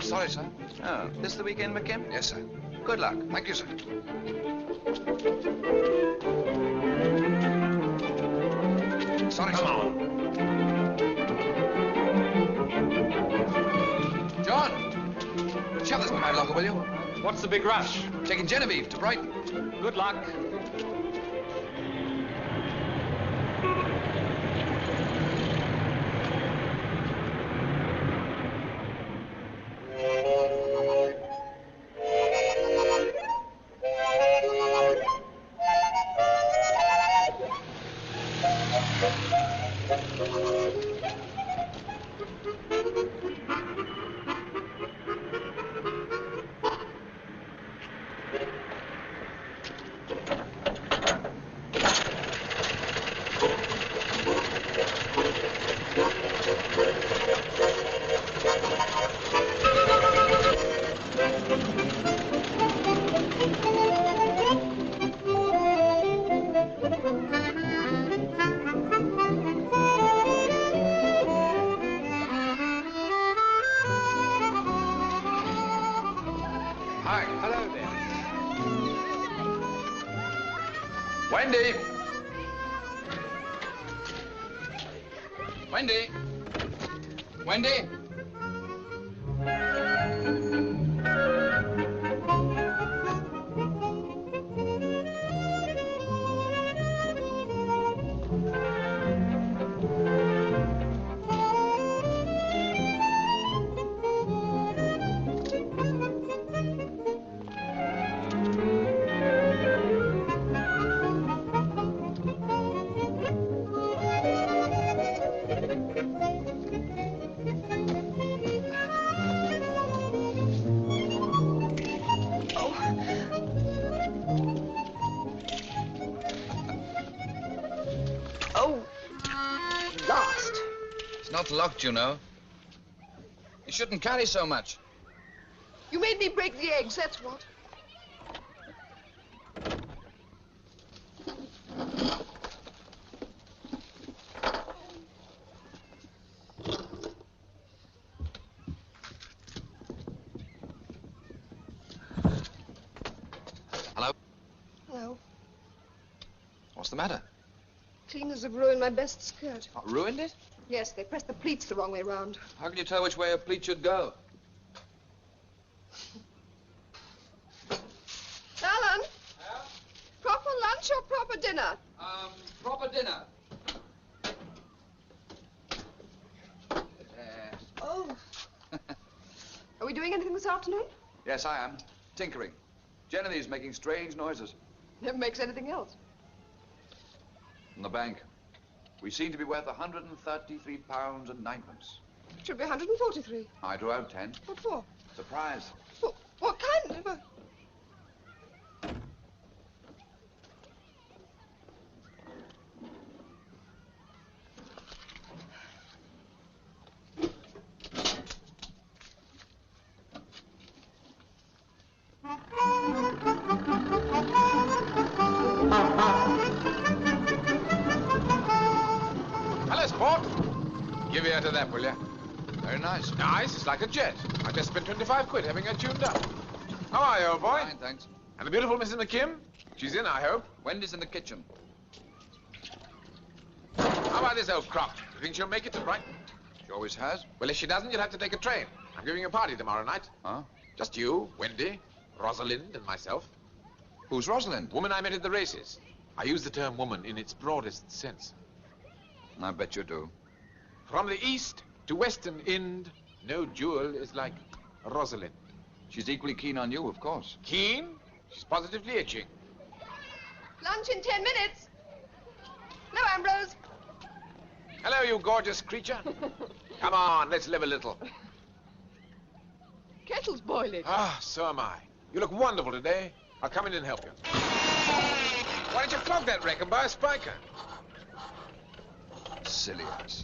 Sorry, sir. Oh, this the weekend, McKim? Yes, sir. Good luck. Thank you, sir. Sorry, Come sir. on. John! Shove this behind locker, will you? What's the big rush? Taking Genevieve to Brighton. Good luck. Hi. Hello there. Wendy! Wendy! Wendy! It's not locked, you know. You shouldn't carry so much. You made me break the eggs, that's what. Hello? Hello. What's the matter? Cleaners have ruined my best skirt. Oh, ruined it? Yes, they pressed the pleats the wrong way round. How can you tell which way a pleat should go? Alan, Yeah? proper lunch or proper dinner? Proper dinner. Oh. Are we doing anything this afternoon? Yes, I am. Tinkering. Genevieve's making strange noises. Never makes anything else. In the bank. We seem to be worth £133 and ninepence. Should be 143. I drew out 10. What for? Surprise. What kind of a... Hello, sport. Give ear to that, will you? Very nice. Nice, it's like a jet. I just spent 25 quid having it tuned up. How are you, old boy? Fine, thanks. And the beautiful Mrs. McKim? She's in, I hope. Wendy's in the kitchen. How about this old crock? You think she'll make it to Brighton? She always has. Well, if she doesn't, you'll have to take a train. I'm giving a party tomorrow night. Huh? Just you, Wendy, Rosalind, and myself. Who's Rosalind? Woman I met at the races. I use the term woman in its broadest sense. I bet you do. From the east to western Ind, no jewel is like Rosalind. She's equally keen on you, of course. Keen? She's positively itching. Lunch in 10 minutes. No, Ambrose. Hello, you gorgeous creature. Come on, let's live a little. Kettle's boiling. Ah, so am I. You look wonderful today. I'll come in and help you. Why don't you flog that wreck and buy a spiker? Silly ass.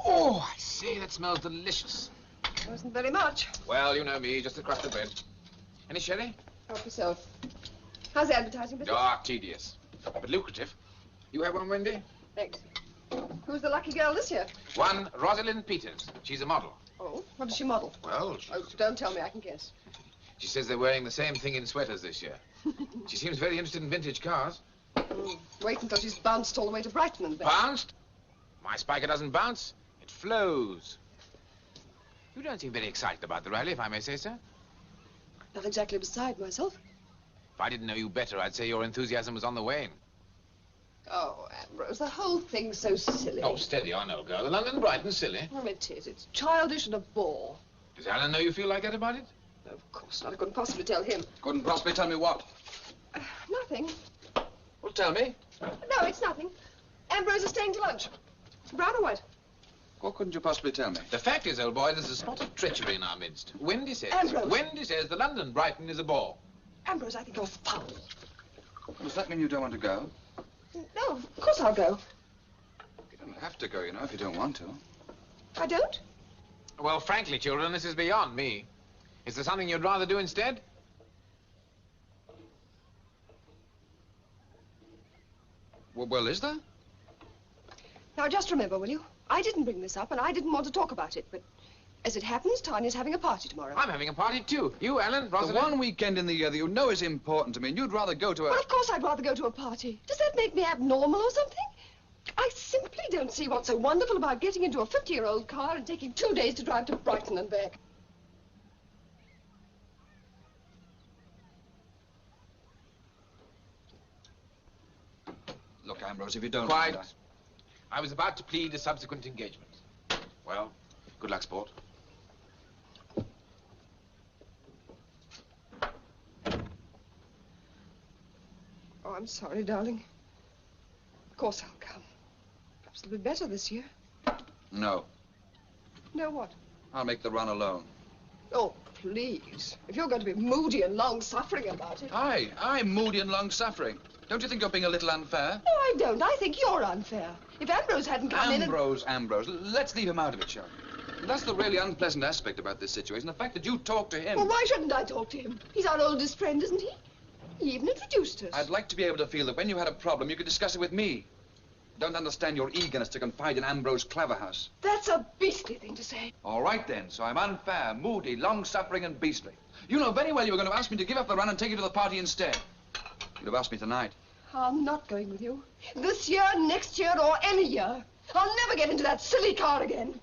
Oh, I say, that smells delicious. Wasn't very much. Well, you know me, just a crust of bread. Any sherry? Help yourself. How's the advertising business? Ah, tedious, but lucrative. You have one, Wendy? Thanks. Who's the lucky girl this year? One, Rosalind Peters. She's a model. Oh, what does she model? Well, Oh, don't tell me, I can guess. she says they're wearing the same thing in sweaters this year. She seems very interested in vintage cars. Wait until she's bounced all the way to Brighton and back. Bounced? My spiker doesn't bounce. It flows. You don't seem very excited about the rally, if I may say so. Not exactly beside myself. If I didn't know you better, I'd say your enthusiasm was on the wane. Oh, Ambrose, the whole thing's so silly. Oh, steady on, old girl. The London Brighton's silly. Well, it is. It's childish and a bore. Does Alan know you feel like that about it? No, of course not. I couldn't possibly tell him. Couldn't possibly tell me what? Nothing. Well, tell me. No, it's nothing. Ambrose is staying to lunch. Brown or white? What couldn't you possibly tell me? The fact is, old boy, there's a spot of treachery in our midst. Wendy says... Ambrose. Wendy says the London Brighton is a bore. Ambrose, I think you're foul. Does that mean you don't want to go? No, of course I'll go. You don't have to go, you know, if you don't want to. I don't? Well, frankly, children, this is beyond me. Is there something you'd rather do instead? Well, is there? Now, just remember, will you? I didn't bring this up, and I didn't want to talk about it, but as it happens, Tanya's having a party tomorrow. I'm having a party, too. You, Alan, The Rosalind? one weekend in the year that you know is important to me, and you'd rather go to a... Well, of course I'd rather go to a party. Does that make me abnormal or something? I simply don't see what's so wonderful about getting into a 50-year-old car and taking 2 days to drive to Brighton and back. Look, Ambrose, if you don't... Quite. mind, I was about to plead a subsequent engagement. Well, good luck, sport. Oh, I'm sorry, darling. Of course I'll come. Perhaps it'll be better this year. No, No, what? I'll make the run alone. Oh, please. If you're going to be moody and long-suffering about it... I'm moody and long-suffering. Don't you think you're being a little unfair? No, I don't. I think you're unfair. If Ambrose hadn't come in and... Ambrose, let's leave him out of it, shall we? That's the really unpleasant aspect about this situation, the fact that you talked to him. Well, why shouldn't I talk to him? He's our oldest friend, isn't he? He even introduced us. I'd like to be able to feel that when you had a problem, you could discuss it with me. Don't understand your eagerness to confide in Ambrose Claverhouse. That's a beastly thing to say. All right, then. So I'm unfair, moody, long-suffering, and beastly. You know very well you were going to ask me to give up the run and take you to the party instead. You'd have asked me tonight. I'm not going with you. This year, next year, or any year. I'll never get into that silly car again.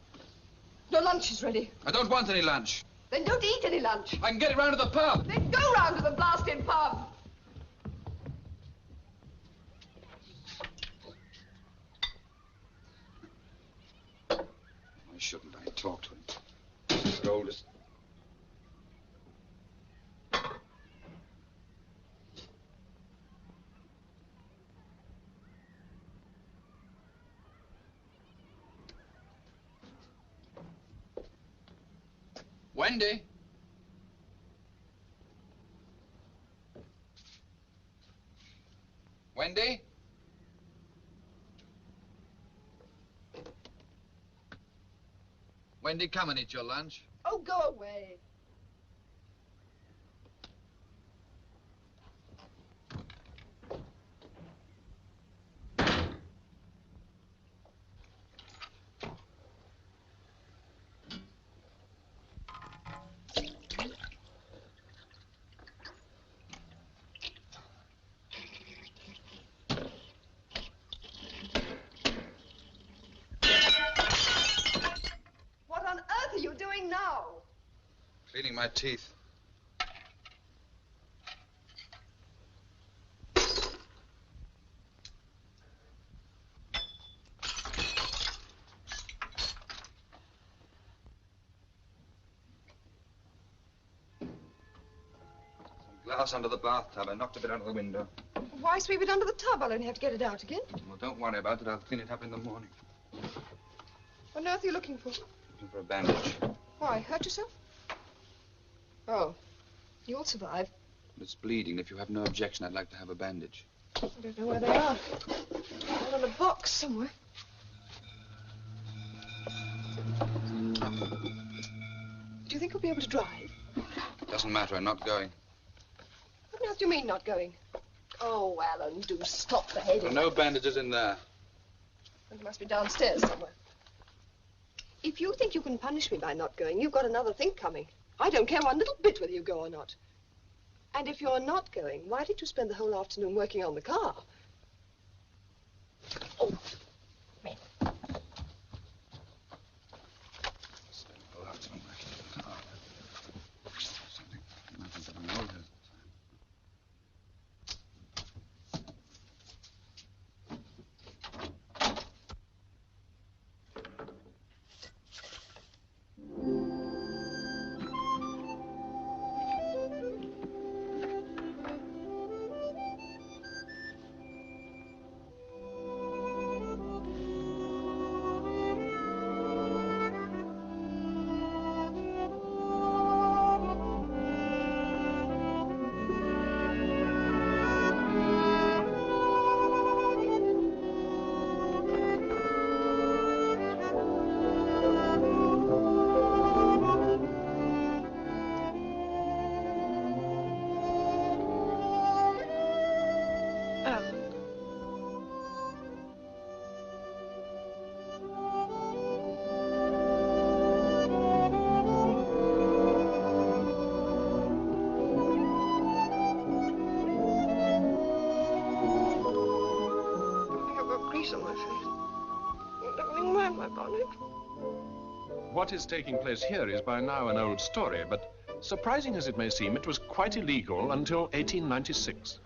No lunch is ready. I don't want any lunch. Then don't eat any lunch. I can get it round to the pub. Then go round to the blasted pub. Why shouldn't I talk to him? He's the oldest. Wendy? Wendy? Wendy, come and eat your lunch. Oh, go away. Cleaning my teeth. Glass under the bathtub. I knocked a bit out of the window. Why sweep it under the tub? I'll only have to get it out again. Well, don't worry about it. I'll clean it up in the morning. What on earth are you looking for? Looking for a bandage. Why, hurt yourself? Oh, you'll survive. It's bleeding. If you have no objection, I'd like to have a bandage. I don't know where they are. They're in a box somewhere. Do you think you'll be able to drive? Doesn't matter. I'm not going. What on earth do you mean, not going? Oh, Alan, do stop behaving. There are no bandages in there. It must be downstairs somewhere. If you think you can punish me by not going, you've got another thing coming. I don't care one little bit whether you go or not. And if you're not going, why did you spend the whole afternoon working on the car? Oh, man. Spend the whole afternoon working on the car. Something that I know. What is taking place here is by now an old story, but surprising as it may seem, it was quite illegal until 1896.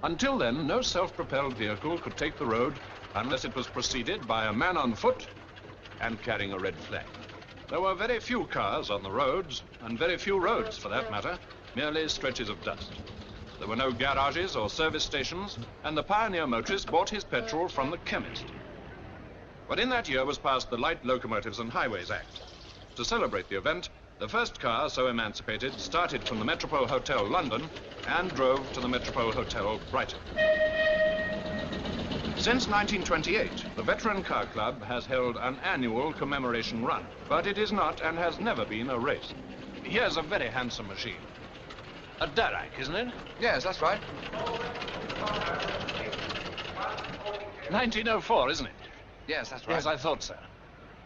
Until then, no self-propelled vehicle could take the road unless it was preceded by a man on foot and carrying a red flag. There were very few cars on the roads, and very few roads, for that matter, merely stretches of dust. There were no garages or service stations, and the pioneer motorist bought his petrol from the chemist. But in that year was passed the Light Locomotives and Highways Act. To celebrate the event, the first car so emancipated started from the Metropole Hotel, London, and drove to the Metropole Hotel, Brighton. Since 1928, the Veteran Car Club has held an annual commemoration run, but it is not and has never been a race. Here's a very handsome machine. A Darracq, isn't it? Yes, that's right. 1904, isn't it? Yes, that's right. Yes, I thought so.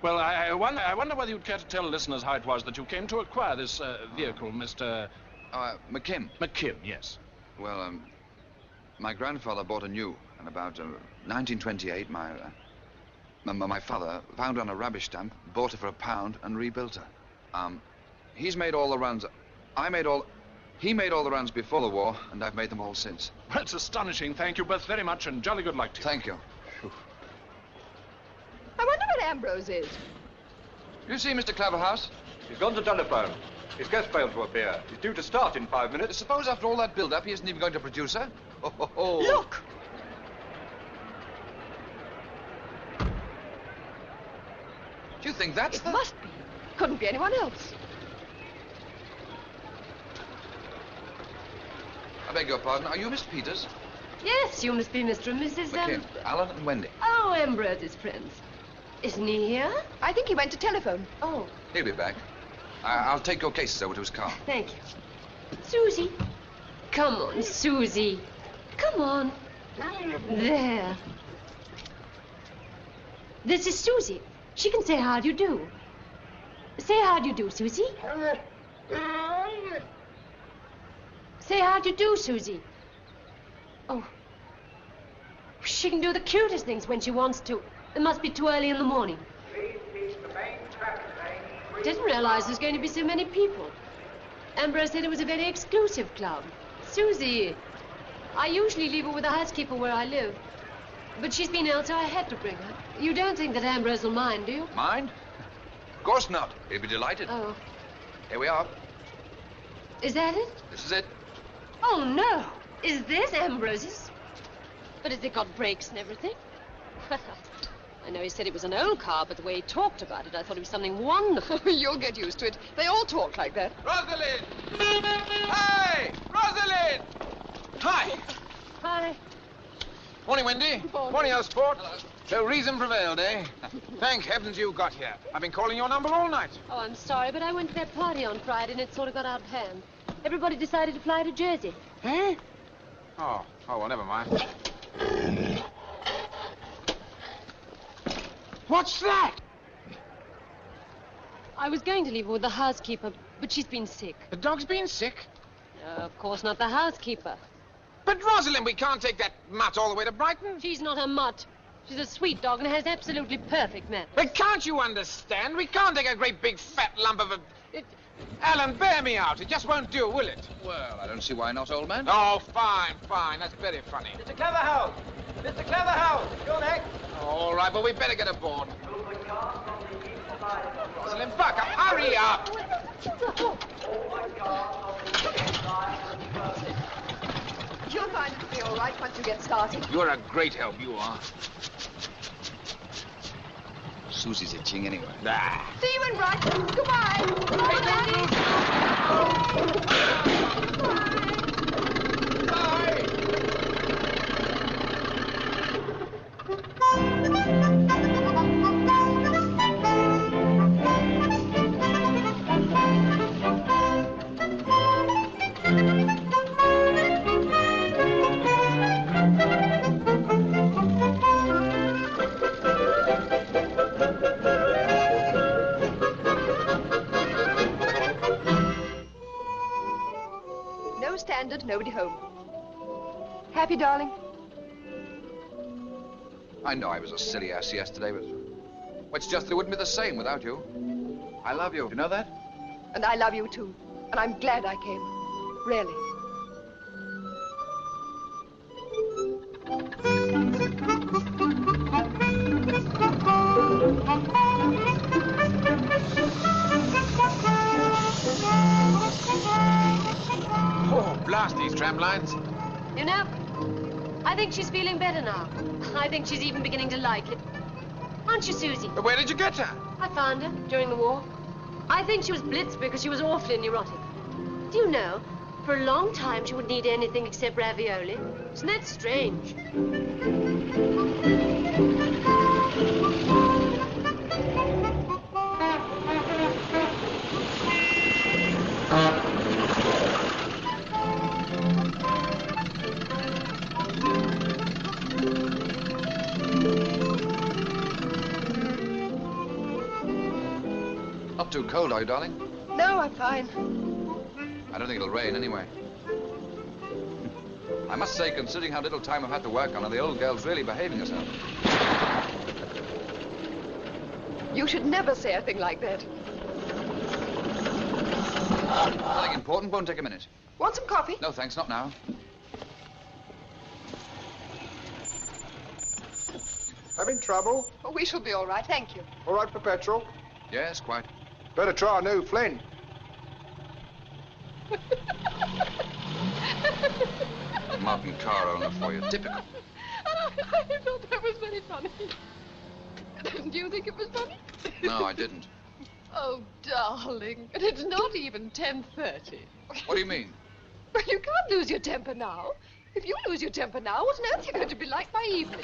Well, I wonder whether you'd care to tell listeners how it was that you came to acquire this vehicle, Mr. McKim. McKim, yes. Well, my grandfather bought a new, and about 1928, my father found her on a rubbish dump, bought her for £1, and rebuilt her. He's made all the runs. He made all the runs before the war, and I've made them all since. Well, it's astonishing. Thank you both very much, and jolly good luck to you. Thank you. I wonder where Ambrose is. You see Mr. Claverhouse? He's gone to telephone. His guest failed to appear. He's due to start in 5 minutes. Suppose after all that build-up, he isn't even going to produce her? Oh. Look! Do you think that's It must be. Couldn't be anyone else. I beg your pardon. Are you Miss Peters? Yes, you must be Mr. and Mrs. McKim. Alan and Wendy. Oh, Ambrose's friends. Isn't he here? I think he went to telephone. Oh, He'll be back. I'll take your cases over to his car. thank you. Susie. Come on, Susie. Come on. There. This is Susie. She can say how do you do. Say how do you do, Susie. Say how do you do, Susie. Oh. She can do the cutest things when she wants to. It must be too early in the morning. Didn't realize there's going to be so many people. Ambrose said it was a very exclusive club. Susie, I usually leave her with the housekeeper where I live. But she's been ill, so I had to bring her. You don't think that Ambrose will mind, do you? Mind? Of course not. He'll be delighted. Oh. Here we are. Is that it? This is it. Oh, no. Is this Ambrose's? But has it got brakes and everything? I know he said it was an old car, but the way he talked about it, I thought it was something wonderful. You'll get used to it. They all talk like that. Rosalind! Hey! Rosalind! Hi! Hi. Morning, Wendy. Morning, old sport. Hello. So reason prevailed, eh? Thank heavens you got here. I've been calling your number all night. Oh, I'm sorry, but I went to that party on Friday and it sort of got out of hand. Everybody decided to fly to Jersey. Eh? Oh, well, never mind. What's that? I was going to leave her with the housekeeper, but she's been sick. The dog's been sick? No, of course not the housekeeper. But, Rosalind, we can't take that mutt all the way to Brighton. She's not a mutt. She's a sweet dog and has absolutely perfect manners. But can't you understand? We can't take a great big fat lump of a... Alan, bear me out. It just won't do, will it? Well, I don't see why not, old man. Oh, fine. That's very funny. Mr. Cleverhouse! Mr. Cleverhouse! You're next! All right, but we better get aboard. Rosalind, buck up. Hurry up. You'll find it'll be all right once you get started. You're a great help, you are. Susie's itching anyway. Ah. See you in Brighton. Goodbye. Goodbye, Standard, nobody home. Happy, darling? I know I was a silly ass yesterday, but it's just that it wouldn't be the same without you. I love you. You know that? And I love you, too. And I'm glad I came. Really. Oh, blast these tram lines. You know, I think she's feeling better now. I think she's even beginning to like it. Aren't you, Susie? But where did you get her? I found her during the war. I think she was blitzed because she was awfully neurotic. Do you know, for a long time she wouldn't eat anything except ravioli. Isn't that strange? Not too cold, are you, darling? No, I'm fine. I don't think it'll rain anyway. I must say, considering how little time I've had to work on her, the old girl's really behaving herself. You should never say a thing like that. Nothing important, won't take a minute. Want some coffee? No, thanks, not now. Having trouble? Oh, we shall be all right, thank you. All right for petrol? Yes, quite. Better try a new Flynn. Modern car owner for you. Typical. I thought that was very funny. Do you think it was funny? No, I didn't. Oh, darling. And it's not even 10:30. What do you mean? Well, you can't lose your temper now. If you lose your temper now, what on earth are you going to be like by evening?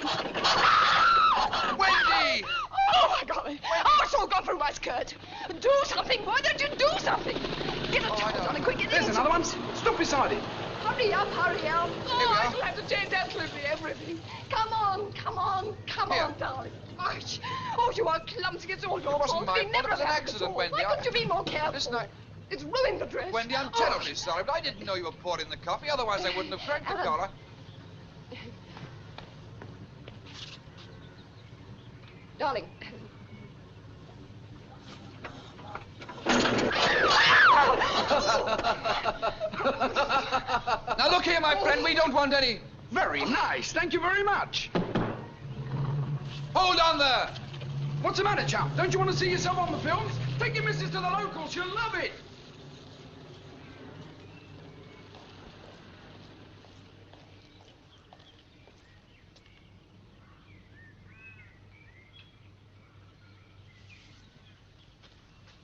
Wendy! Oh, my golly. Oh, it's all gone through my skirt. Do something. Why don't you do something? Get a towel, darling, quick. There's another one. Stop beside it. Hurry up, hurry up. Here we Oh, are. I shall have to change absolutely everything. Come on, Here. darling. Gosh. Oh, you are clumsy. It's all your It wasn't fault. my We fault. never It was an have accident, before. Wendy. Why couldn't you be more careful? Listen, It's ruined the dress. Wendy, I'm terribly sorry, but I didn't know you were pouring the coffee. Otherwise, I wouldn't have drank the dollar. Darling. Now look here, my friend, we don't want any... Very nice. Thank you very much. Hold on there! What's the matter, chap? Don't you want to see yourself on the films? Take your missus to the locals. She'll love it.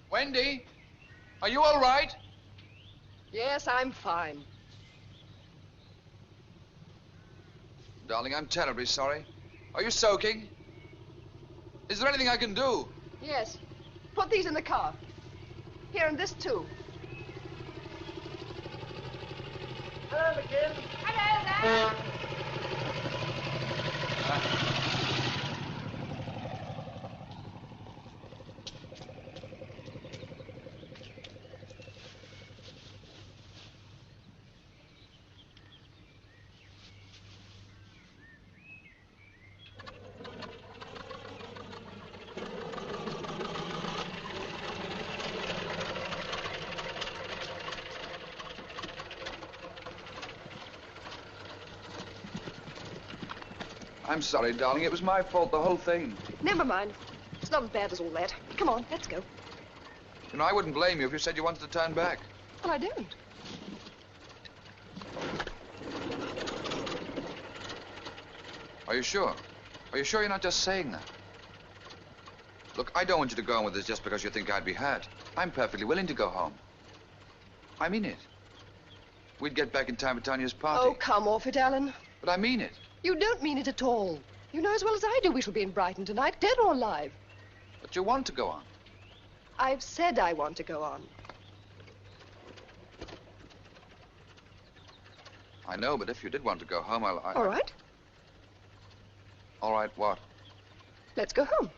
Wendy, are you all right? Yes, I'm fine. Darling, I'm terribly sorry. Are you soaking? Is there anything I can do? Yes. Put these in the car. Here, and this too. Hello, McGinn. Hello there. I'm sorry, darling. It was my fault, the whole thing. Never mind. It's not as bad as all that. Come on, let's go. You know, I wouldn't blame you if you said you wanted to turn back. Well, I don't. Are you sure? Are you sure you're not just saying that? Look, I don't want you to go on with this just because you think I'd be hurt. I'm perfectly willing to go home. I mean it. We'd get back in time for Tanya's party. Oh, come off it, Alan. But I mean it. You don't mean it at all. You know as well as I do we shall be in Brighton tonight, dead or alive. But you want to go on. I've said I want to go on. I know, but if you did want to go home, All right. All right, what? Let's go home.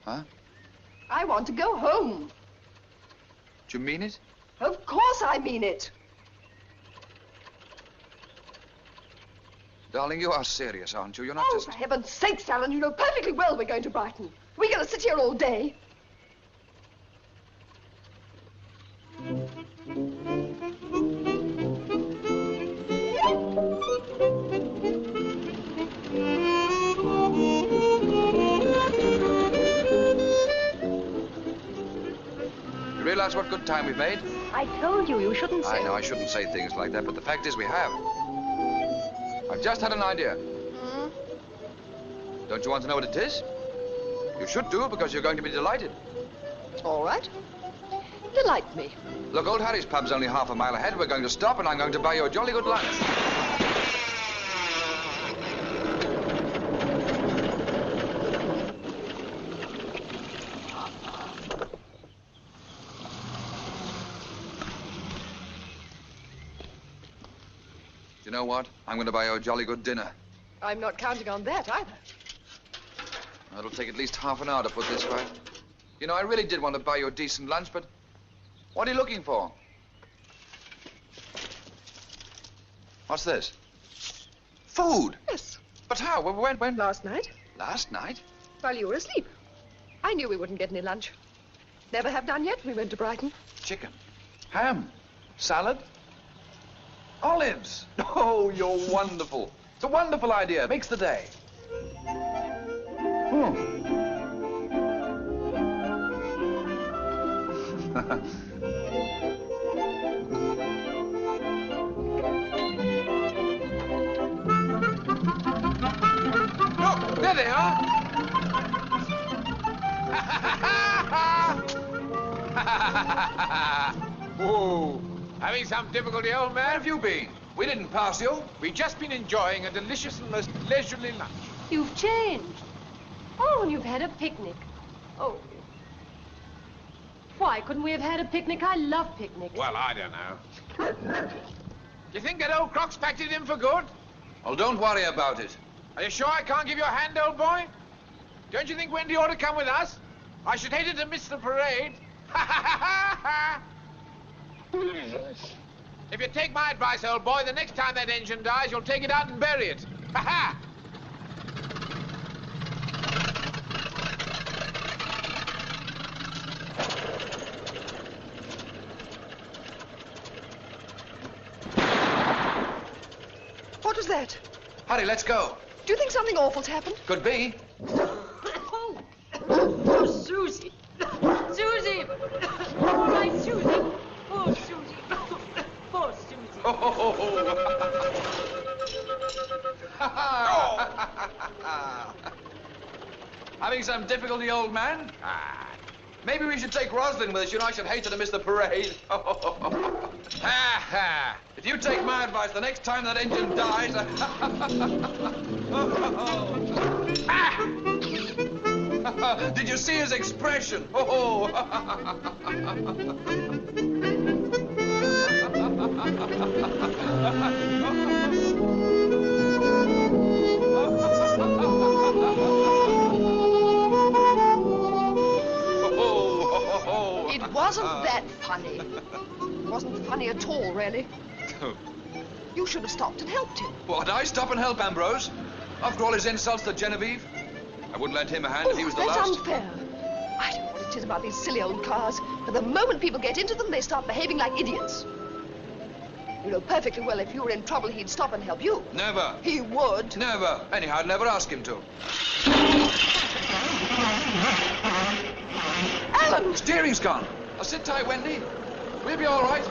Huh? I want to go home. Do you mean it? Of course I mean it. Darling, you are serious, aren't you? You're not Oh, just... for heaven's sakes, Alan, you know perfectly well we're going to Brighton. We're going to sit here all day. You realize what good time we've made? I told you shouldn't say. I know I shouldn't say things like that, but the fact is we have. I've just had an idea. Don't you want to know what it is? You should do, because you're going to be delighted. All right. Delight me. Look, Old Harry's pub's only half a mile ahead. We're going to stop, and I'm going to buy you a jolly good lunch. You know what? I'm going to buy you a jolly good dinner. I'm not counting on that either. It'll take at least half an hour to put this right. You know, I really did want to buy you a decent lunch, but what are you looking for? What's this? Food? Yes. But how? When? Last night, Last night? while you were asleep. I knew we wouldn't get any lunch. Never have done yet. We went to Brighton. Chicken. Ham. Salad. Olives. Oh, you're wonderful. It's a wonderful idea. Makes the day. Look, there they are. Whoa. Having some difficulty, old man? Where have you been? We didn't pass you. We've just been enjoying a delicious and most leisurely lunch. You've changed. Oh, and you've had a picnic. Oh. Why couldn't we have had a picnic? I love picnics. Well, I don't know. You think that old Croc's packed it in for good? Well, don't worry about it. Are you sure I can't give you a hand, old boy? Don't you think Wendy ought to come with us? I should hate her to miss the parade. If you take my advice, old boy, the next time that engine dies, you'll take it out and bury it. Ha ha! that? Hurry, let's go. Do you think something awful's happened? Could be. Oh, Susie. Susie. All right, Susie. Poor Susie. Poor Susie. Having some difficulty, old man? Maybe we should take Roslyn with us. You know, I should hate her to miss the parade. If you take my advice, the next time that engine dies... Did you see his expression? It wasn't that funny. It wasn't funny at all, really. You should have stopped and helped him. What, I stop and help Ambrose? After all his insults to Genevieve? I wouldn't lend him a hand if he was the that's last. Unfair. I don't know what it is about these silly old cars, but the moment people get into them, they start behaving like idiots. You know perfectly well if you were in trouble, he'd stop and help you. Never. He would. Never. Anyhow, I'd never ask him to. Alan! Steering's gone. Now sit tight, Wendy. We'll be all right.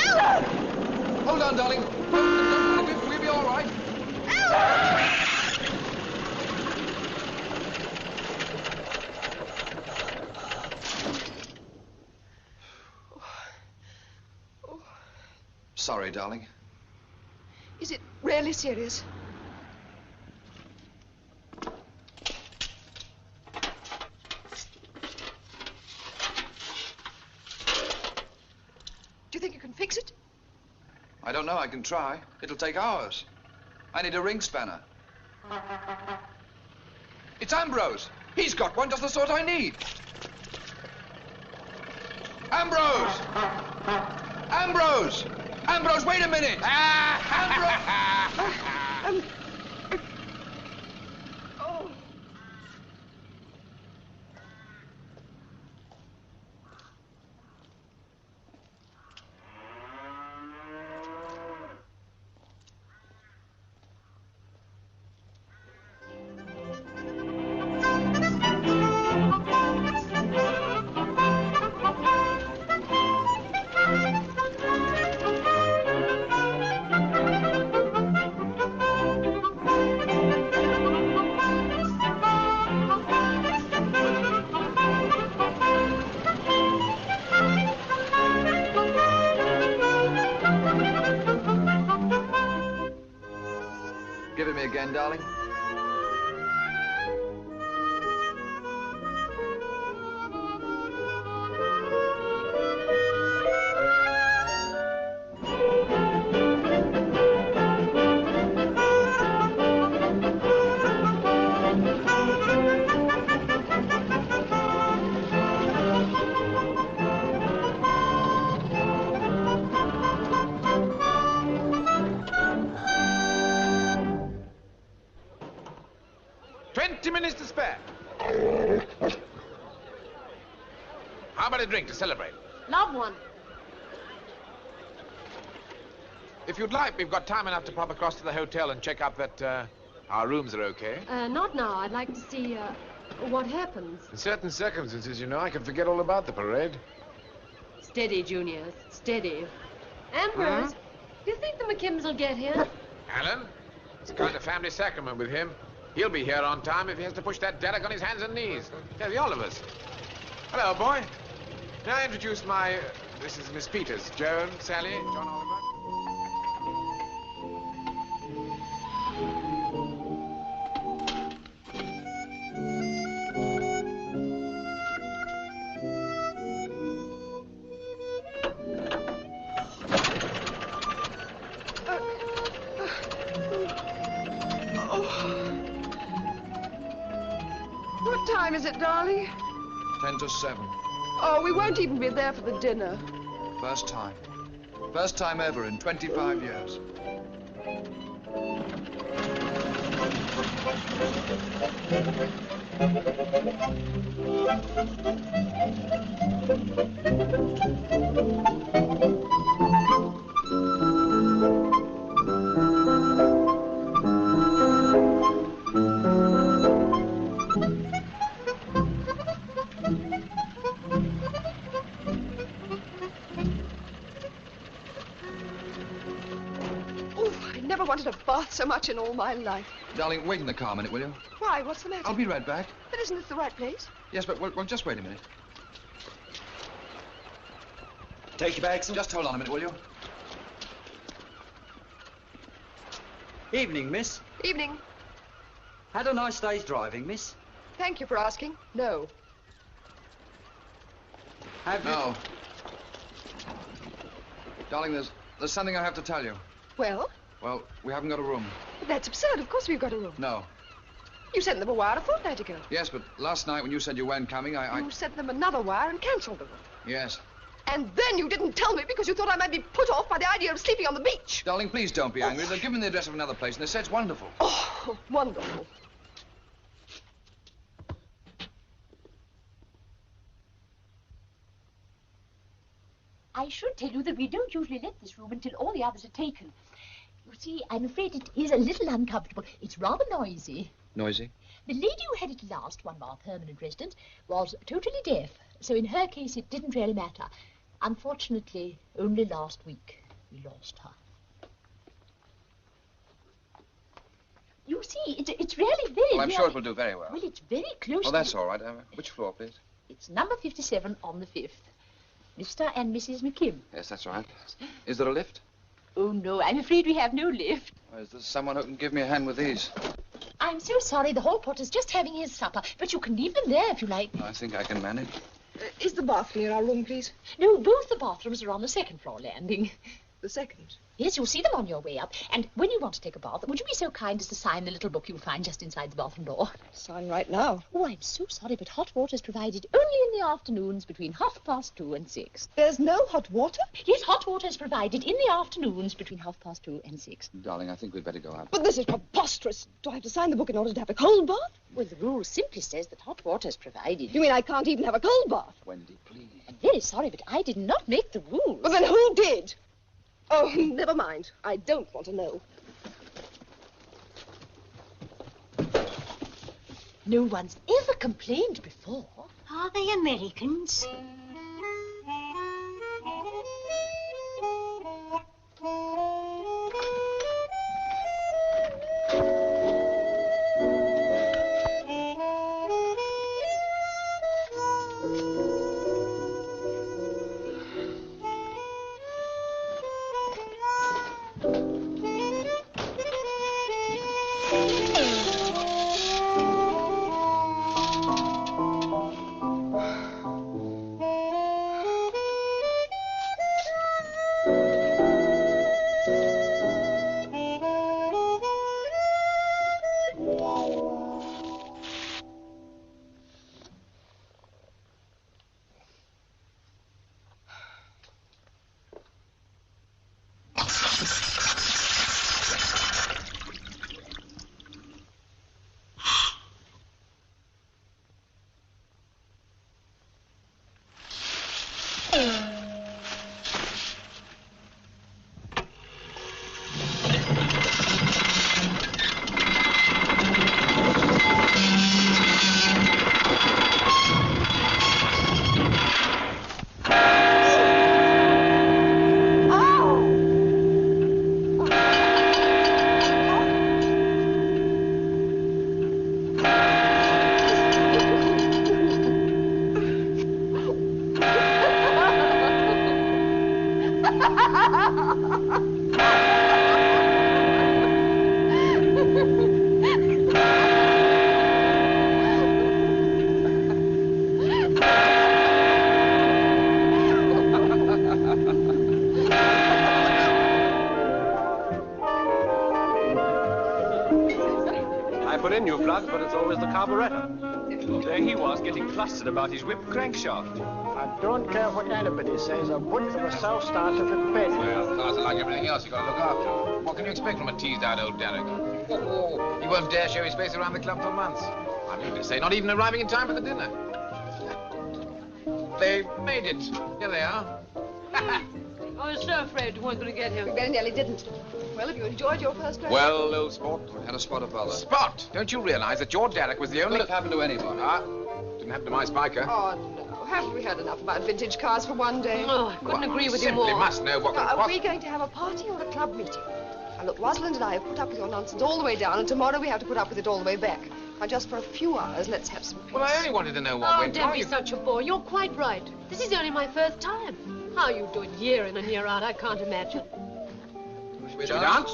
Alan! Hold on, darling. We'll be all right. Alan! Sorry, darling. Is it really serious? Do you think you can fix it? I don't know. I can try. It'll take hours. I need a ring spanner. It's Ambrose. He's got one, just the sort I need. Ambrose! Ambrose! Ambrose, wait a minute! Ambrose! Oh. Give it me again, darling. Minutes to spare. How about a drink to celebrate? Love one. If you'd like, we've got time enough to pop across to the hotel and check up that our rooms are okay. Not now. I'd like to see what happens. In certain circumstances, you know, I can forget all about the parade. Steady, Junior. Steady. Ambrose, do you think the McKims will get here? Alan, it's a kind of family sacrament with him. He'll be here on time if he has to push that derrick on his hands and knees. Tell the all of us. Hello, boy. May I introduce my... this is Miss Peters. Joan, Sally, John Oliver. What time is it, darling? 10 to 7. Oh, we won't even be there for the dinner. First time. First time ever in 25 years. wanted a bath so much in all my life. Darling, wait in the car a minute, will you? Why? What's the matter? I'll be right back. But isn't this the right place? Yes, but well, just wait a minute. Take your bags. Just hold on a minute, will you? Evening, miss. Evening. Had a nice day's driving, miss. Thank you for asking. No. Have you? No. Darling, there's something I have to tell you. Well, Well, we haven't got a room. that's absurd. Of course we've got a room. No. You sent them a wire a fortnight ago. Yes, but last night when you said you weren't coming, You sent them another wire and cancelled the room. Yes. And then you didn't tell me because you thought I might be put off by the idea of sleeping on the beach. Darling, please don't be angry. They've given me the address of another place, and they say it's wonderful. Oh, wonderful. I should tell you that we don't usually let this room until all the others are taken. You see, I'm afraid it is a little uncomfortable. It's rather noisy. Noisy? The lady who had it last, one of our permanent residents, was totally deaf, so in her case it didn't really matter. Unfortunately, only last week we lost her. You see, it's really very... Well, I'm sure it will do very well. Well, it's very close Oh, that's all right. Which floor, please? It's number 57 on the 5th. Mr. and Mrs. McKim. Yes, that's right. Is there a lift? Oh, no, I'm afraid we have no lift. Is there someone who can give me a hand with these? I'm so sorry, the hall porter's just having his supper, but you can leave them there if you like. I think I can manage. Is the bath near our room, please? No, both the bathrooms are on the second floor landing. The second. Yes, you'll see them on your way up. And when you want to take a bath, would you be so kind as to sign the little book you'll find just inside the bathroom door? Sign right now. Oh, I'm so sorry, but hot water is provided only in the afternoons between 2:30 and 6. There's no hot water? Yes, hot water is provided in the afternoons between 2:30 and 6. Darling, I think we'd better go out. But this is preposterous. Do I have to sign the book in order to have a cold bath? Well, the rule simply says that hot water is provided. You mean I can't even have a cold bath? Wendy, please. I'm very sorry, but I did not make the rules. Well, then who did? Oh, never mind. I don't want to know. No one's ever complained before. Are they Americans? There he was, getting flustered about his whip crankshaft. I don't care what anybody says. A boot for a self-starter for bed. Well, cars are like everything else. You've got to look after them. What can you expect from a teased-out old derrick? He won't dare show his face around the club for months. I mean to say, not even arriving in time for the dinner. They made it. Here they are. I was so afraid you weren't going to get here. We very nearly didn't. Well, have you enjoyed your first drive? Well, old sport, we had a spot of bother. Spot! Don't you realize that your derrick was the only... Could have happened to anybody. Didn't happen to my spiker. Oh, no. Haven't we heard enough about vintage cars for one day? Oh, I couldn't agree with you Simply more. must know what... Are we going to have a party or a club meeting? Now, look, Rosalind and I have put up with your nonsense all the way down, and tomorrow we have to put up with it all the way back. Now, just for a few hours, let's have some peace. Well, I only wanted to know what went don't wrong. be such a bore. You're quite right. This is only my first time. How you do it year in and year out, I can't imagine. Shall we dance?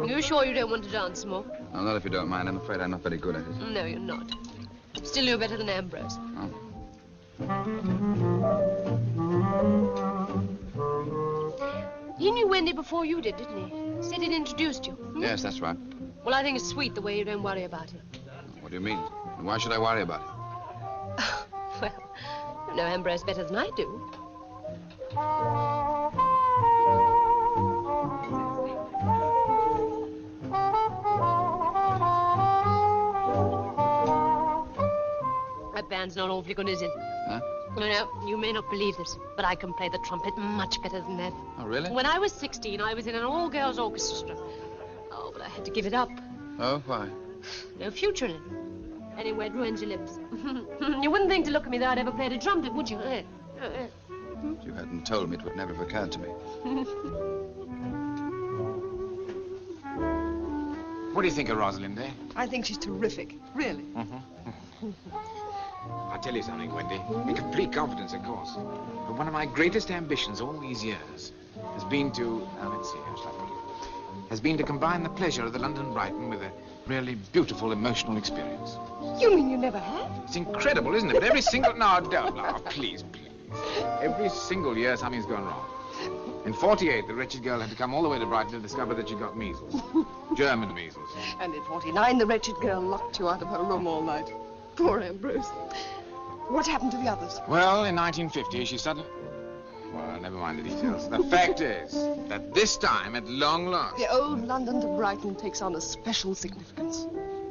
You sure you don't want to dance more? No, not if you don't mind. I'm afraid I'm not very good at it. No, you're not. Still, you're better than Ambrose. Oh. He knew Wendy before you did, didn't he? Said he'd introduced you. Yes, that's right. Well, I think it's sweet the way you don't worry about him. What do you mean? And why should I worry about it? Well, you know Ambrose better than I do. That band's not awfully good, is it? Huh? No, you may not believe this, but I can play the trumpet much better than that. Oh, really? When I was 16, I was in an all-girls orchestra. Oh, but I had to give it up. Oh, why? No future in it. Anyway, it ruins your lips. You wouldn't think to look at me that I'd ever played a trumpet, would you? If you hadn't told me, it would never have occurred to me. What do you think of Rosalind, eh? I think she's terrific, really. I'll tell you something, Wendy. In complete confidence, of course. But one of my greatest ambitions all these years has been to... let's see, how shall I put it? Has been to combine the pleasure of the London Brighton with a really beautiful emotional experience. You mean you never have? It's incredible, isn't it? But every single... No, don't laugh, please. Every single year, something's gone wrong. In 48, the wretched girl had to come all the way to Brighton to discover that she'd got measles. German measles. And in 49, the wretched girl locked you out of her room all night. Poor Ambrose. What happened to the others? Well, in 1950, she suddenly... Well, never mind the details. The fact is that this time, at long last... The old London to Brighton takes on a special significance.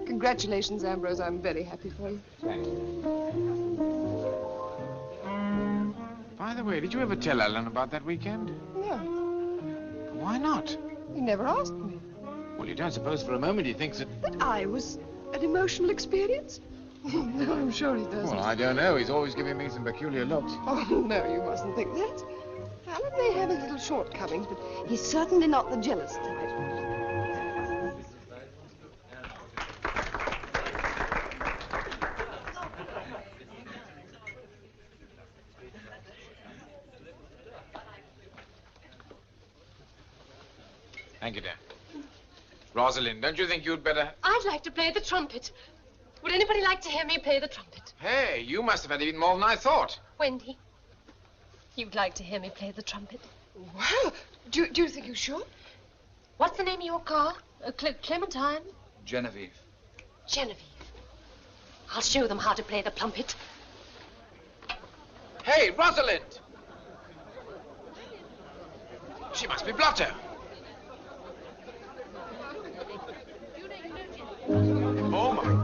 Congratulations, Ambrose. I'm very happy for you. Thank you. By the way, did you ever tell Ellen about that weekend? No. Why not? He never asked me. Well, you don't suppose for a moment he thinks that... That I was an emotional experience? No, I'm sure he doesn't. Well, I don't know. He's always giving me some peculiar looks. Oh, no, you mustn't think that. Alan may have his little shortcomings, but he's certainly not the jealous type. Thank you, dear. Rosalind, don't you think you'd better... I'd like to play the trumpet. Would anybody like to hear me play the trumpet? Hey, you must have had even more than I thought. Wendy, you'd like to hear me play the trumpet? Well, do you think you should? What's the name of your car? Clementine? Genevieve. Genevieve. I'll show them how to play the trumpet. Hey, Rosalind! She must be Blotter. Oh, my...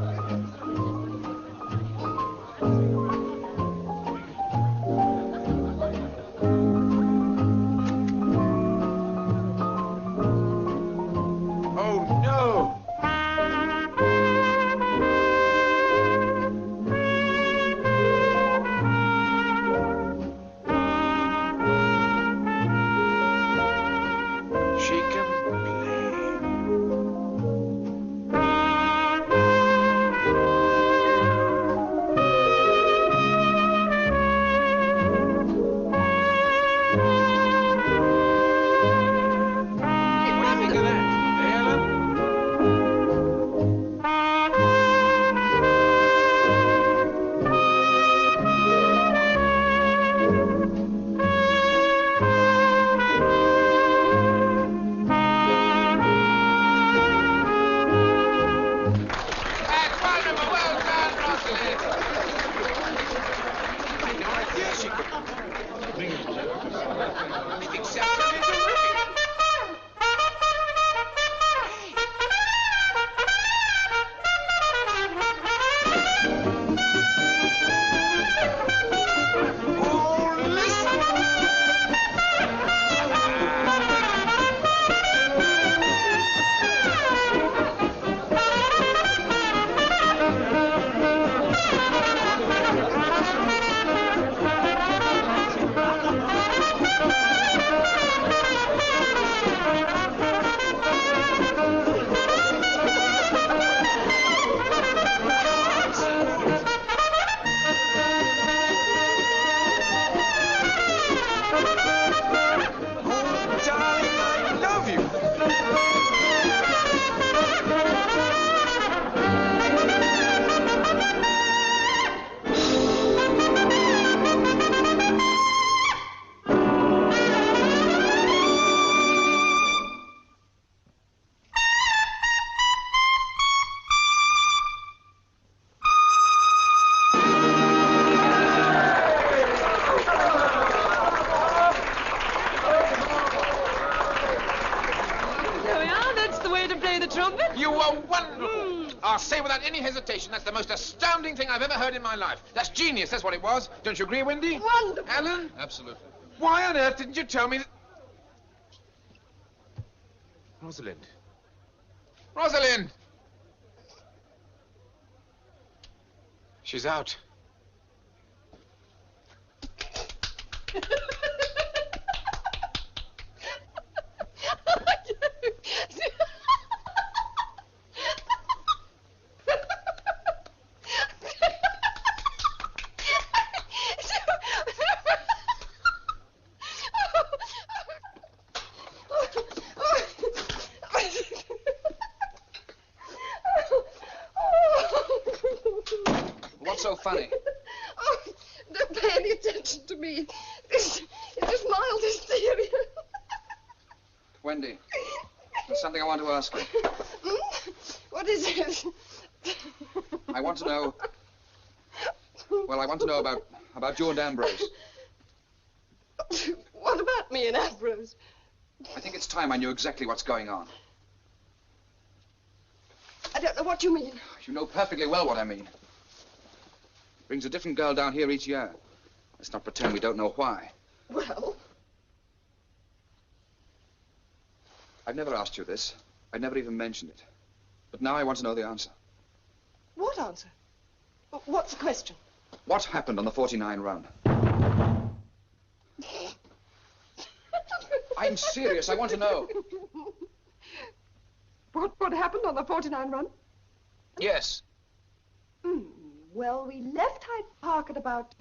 any hesitation. That's the most astounding thing I've ever heard in my life. That's genius, that's what it was. Don't you agree, Wendy? Wonderful. Alan? Absolutely. Why on earth didn't you tell me that... Rosalind. Rosalind! She's out. What's so funny? Oh, don't pay any attention to me. It's just mild hysteria. Wendy, there's something I want to ask you. What is it? I want to know... Well, I want to know about you and Ambrose. What about me and Ambrose? I think it's time I knew exactly what's going on. I don't know what you mean. You know perfectly well what I mean. Brings a different girl down here each year. Let's not pretend we don't know why. Well? I've never asked you this. I've never even mentioned it. But now I want to know the answer. What answer? What's the question? What happened on the 49 run? I'm serious. I want to know. What happened on the 49 run? Yes. Well, we left Hyde Park at about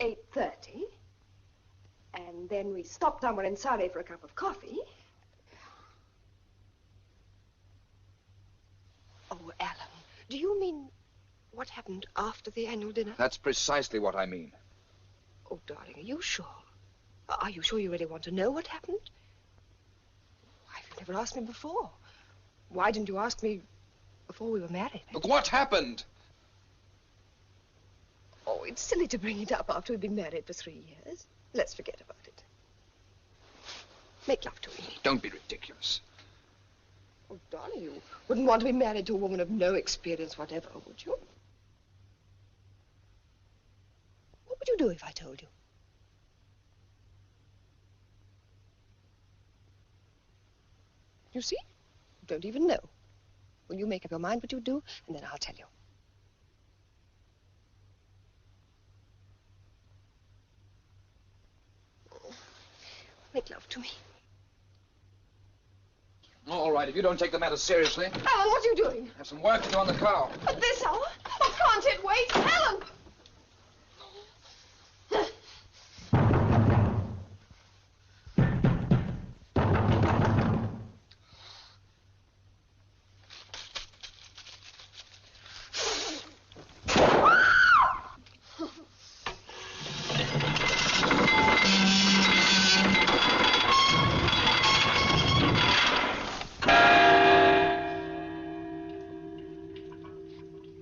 8:30. And then we stopped somewhere in Surrey for a cup of coffee. Oh, Alan, do you mean what happened after the annual dinner? That's precisely what I mean. Oh, darling, are you sure? Are you sure you really want to know what happened? Why, you've never asked me before. Why didn't you ask me before we were married? Look, what happened? Oh, it's silly to bring it up after we've been married for 3 years. Let's forget about it. Make love to me. Don't be ridiculous. Oh, darling, you wouldn't want to be married to a woman of no experience whatever, would you? What would you do if I told you? You see? You don't even know. Well, you make up your mind what you do, and then I'll tell you. Make love to me. All right, if you don't take the matter seriously. Alan, what are you doing? I have some work to do on the car. At this hour? Oh, can't it wait? Alan!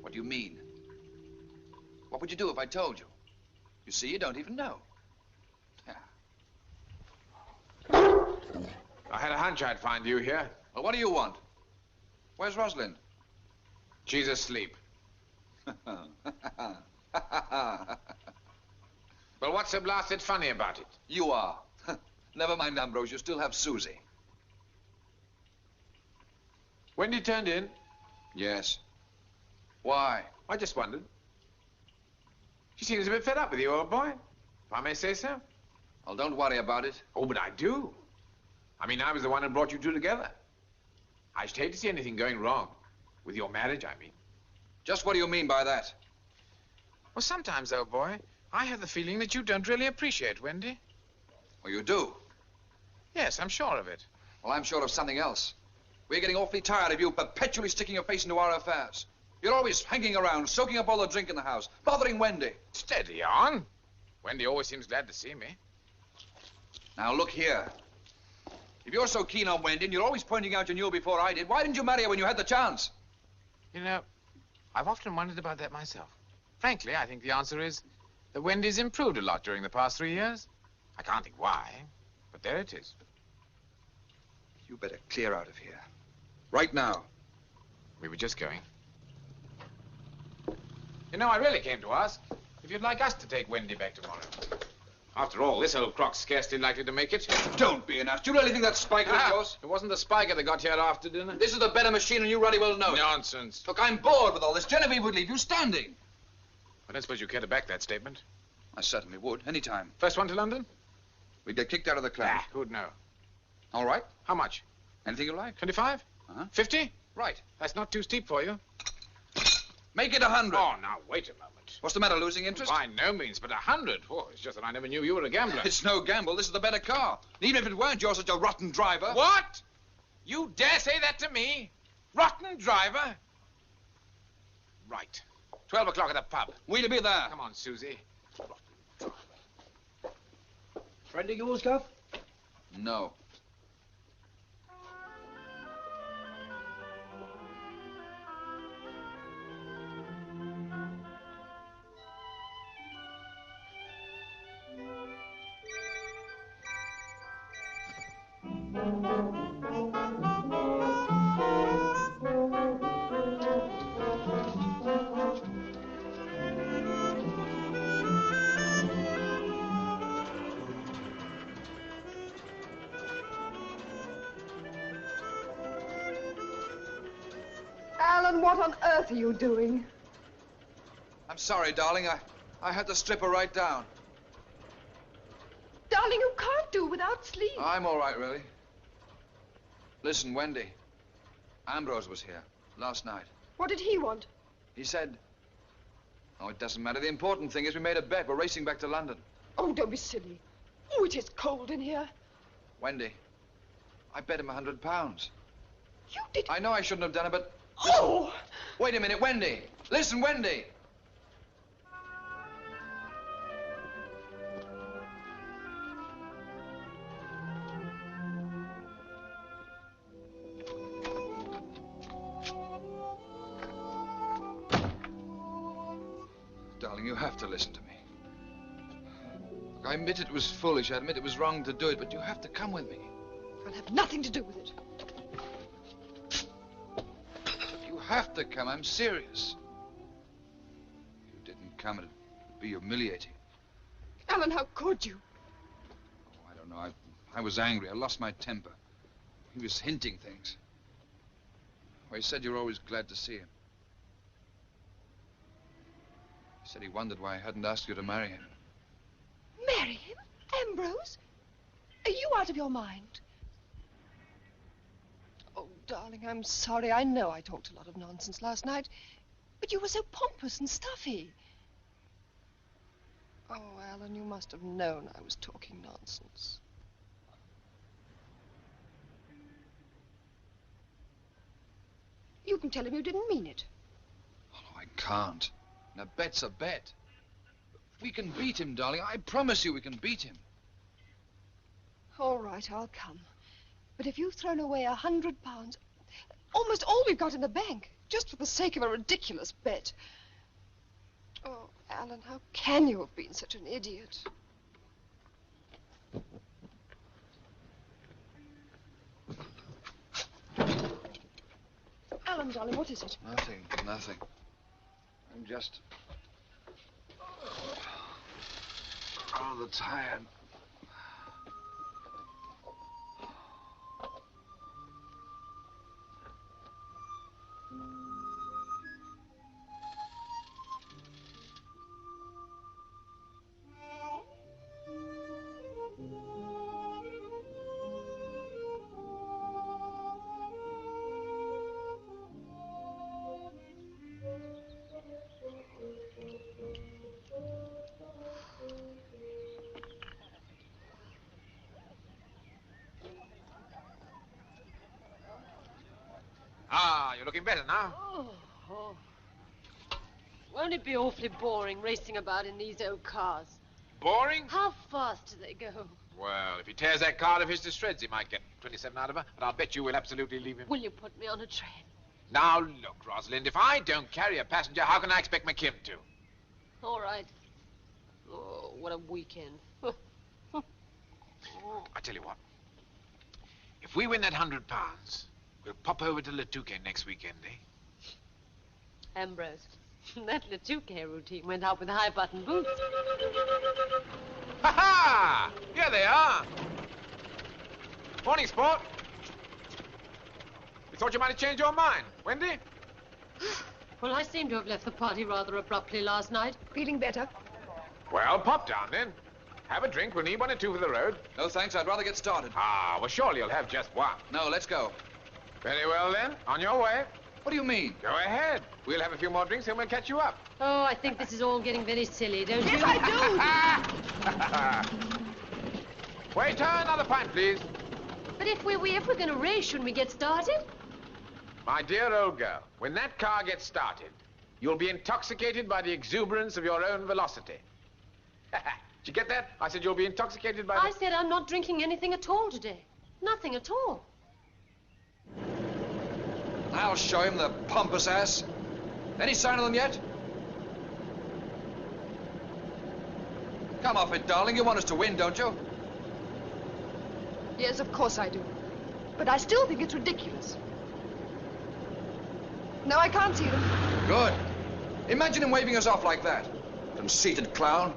What do you mean? What would you do if I told you? You see, you don't even know. I had a hunch I'd find you here. Well, what do you want? Where's Rosalind? She's asleep. Well, what's so blasted funny about it? You are. Never mind, Ambrose, you still have Susie. Wendy turned in. Yes. Why? I just wondered. She seems a bit fed up with you, old boy, if I may say so. Well, don't worry about it. Oh, but I do. I mean, I was the one who brought you two together. I should hate to see anything going wrong. With your marriage, I mean. Just what do you mean by that? Well, sometimes, old boy, I have the feeling that you don't really appreciate Wendy. Well, you do. Yes, I'm sure of it. Well, I'm sure of something else. We're getting awfully tired of you perpetually sticking your face into our affairs. You're always hanging around, soaking up all the drink in the house, bothering Wendy. Steady on. Wendy always seems glad to see me. Now, look here. If you're so keen on Wendy and you're always pointing out you knew before I did, why didn't you marry her when you had the chance? You know, I've often wondered about that myself. Frankly, I think the answer is that Wendy's improved a lot during the past 3 years. I can't think why, but there it is. You better clear out of here. Right now. We were just going. You know, I really came to ask if you'd like us to take Wendy back tomorrow. After all, this old croc's scarcely likely to make it. Don't be an ass. Do you really think that spiker is yours? It wasn't the spiker that got here after dinner. This is the better machine, and you really well know it. Nonsense. Look, I'm bored with all this. Genevieve would leave you standing. I don't suppose you care to back that statement. I certainly would, any time. First one to London? We'd get kicked out of the club. Who'd know? All right. How much? Anything you like. 25? 50? Right. That's not too steep for you. Make it 100. Oh, now, wait a moment. What's the matter, losing interest? By no means, but 100. Oh, it's just that I never knew you were a gambler. It's no gamble. This is the better car. And even if it weren't, you're such a rotten driver. What? You dare say that to me? Rotten driver? Right. 12 o'clock at the pub. We'll be there. Come on, Susie. Friend of yours, Gov? No. Alan, what on earth are you doing? I'm sorry, darling. I had to strip her right down. Darling, you can't do without sleep. I'm all right, really. Listen, Wendy. Ambrose was here last night. What did he want? He said... Oh, it doesn't matter. The important thing is we made a bet. We're racing back to London. Oh, don't be silly. Oh, it is cold in here. Wendy, I bet him £100. You did... I know I shouldn't have done it, but... Oh! Wait a minute, Wendy. Listen, Wendy. Darling, you have to listen to me. Look, I admit it was foolish. I admit it was wrong to do it, but you have to come with me. I'll have nothing to do with it. You have to come. I'm serious. If you didn't come, it'd be humiliating. Alan, how could you? Oh, I don't know. I was angry. I lost my temper. He was hinting things. Well, he said you were always glad to see him. He said he wondered why I hadn't asked you to marry him. Marry him? Ambrose? Are you out of your mind? Oh, darling, I'm sorry. I know I talked a lot of nonsense last night, but you were so pompous and stuffy. Oh, Alan, you must have known I was talking nonsense. You can tell him you didn't mean it. Oh, I can't. And a bet's a bet. We can beat him, darling. I promise you we can beat him. All right, I'll come. But if you've thrown away £100, almost all we've got in the bank, just for the sake of a ridiculous bet. Oh, Alan, how can you have been such an idiot? Alan, darling, what is it? Nothing, nothing. I'm just... rather tired. Ah, you're looking better now. Oh. Won't it be awfully boring racing about in these old cars? Boring? How fast do they go? Well, if he tears that car of his to shreds, he might get 27 out of her, but I'll bet you will absolutely leave him. Will you put me on a train? Now, look, Rosalind, if I don't carry a passenger, how can I expect McKim to? All right. Oh, what a weekend. I tell you what. If we win that £100, we'll pop over to Latuke next weekend, eh? Ambrose, That Le Touquet routine went out with high-button boots. Ha-ha! Here they are. Morning, Sport. We thought you might have changed your mind. Wendy? Well, I seem to have left the party rather abruptly last night. Feeling better? Well, pop down then. Have a drink. We'll need 1 or 2 for the road. No, thanks. I'd rather get started. Ah, well, surely you'll have just one. No, let's go. Very well, then. On your way. What do you mean? Go ahead. We'll have a few more drinks, and we'll catch you up. Oh, I think this is all getting very silly, don't you? Yes, I do. Waiter, another pint, please. But if we're going to race, shouldn't we get started? My dear old girl, when that car gets started, you'll be intoxicated by the exuberance of your own velocity. Did you get that? I said you'll be intoxicated by I said I'm not drinking anything at all today. Nothing at all. I'll show him, the pompous ass. Any sign of them yet? Come off it, darling. You want us to win, don't you? Yes, of course I do. But I still think it's ridiculous. No, I can't see them. Good. Imagine him waving us off like that. Conceited clown.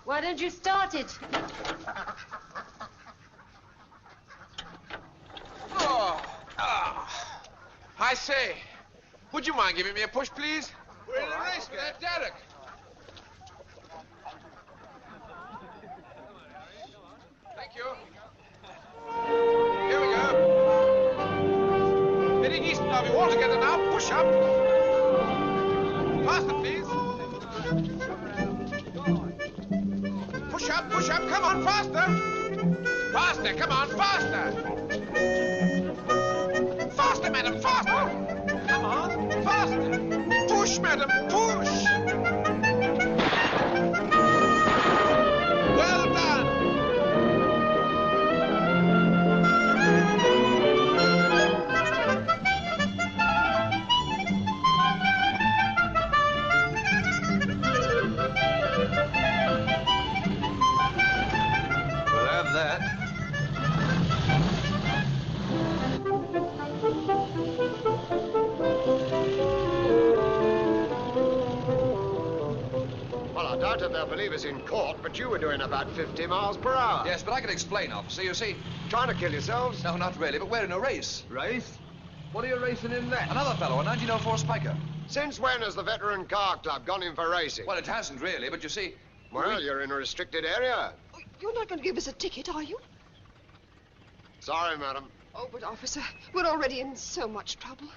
Why don't you start it? I say, would you mind giving me a push, please? We're in a race with that derrick. Thank you. Here we go. Heading east now. We want to get it now. Push up. Faster, please. Push up, push up. Come on, faster. Faster, come on, faster. Faster, madam, faster. Come on, faster. Push, madam, push. Well done. We'll have that. Well, I doubt if they'll believe us in court, but you were doing about 50 miles per hour. Yes, but I can explain, officer. You see... Trying to kill yourselves? No, not really, but we're in a race. Race? What are you racing in that? Another fellow, a 1904 Spiker. Since when has the Veteran Car Club gone in for racing? Well, it hasn't really, but you see... Well, you're in a restricted area. Oh, you're not going to give us a ticket, are you? Sorry, madam. Oh, but, officer, we're already in so much trouble.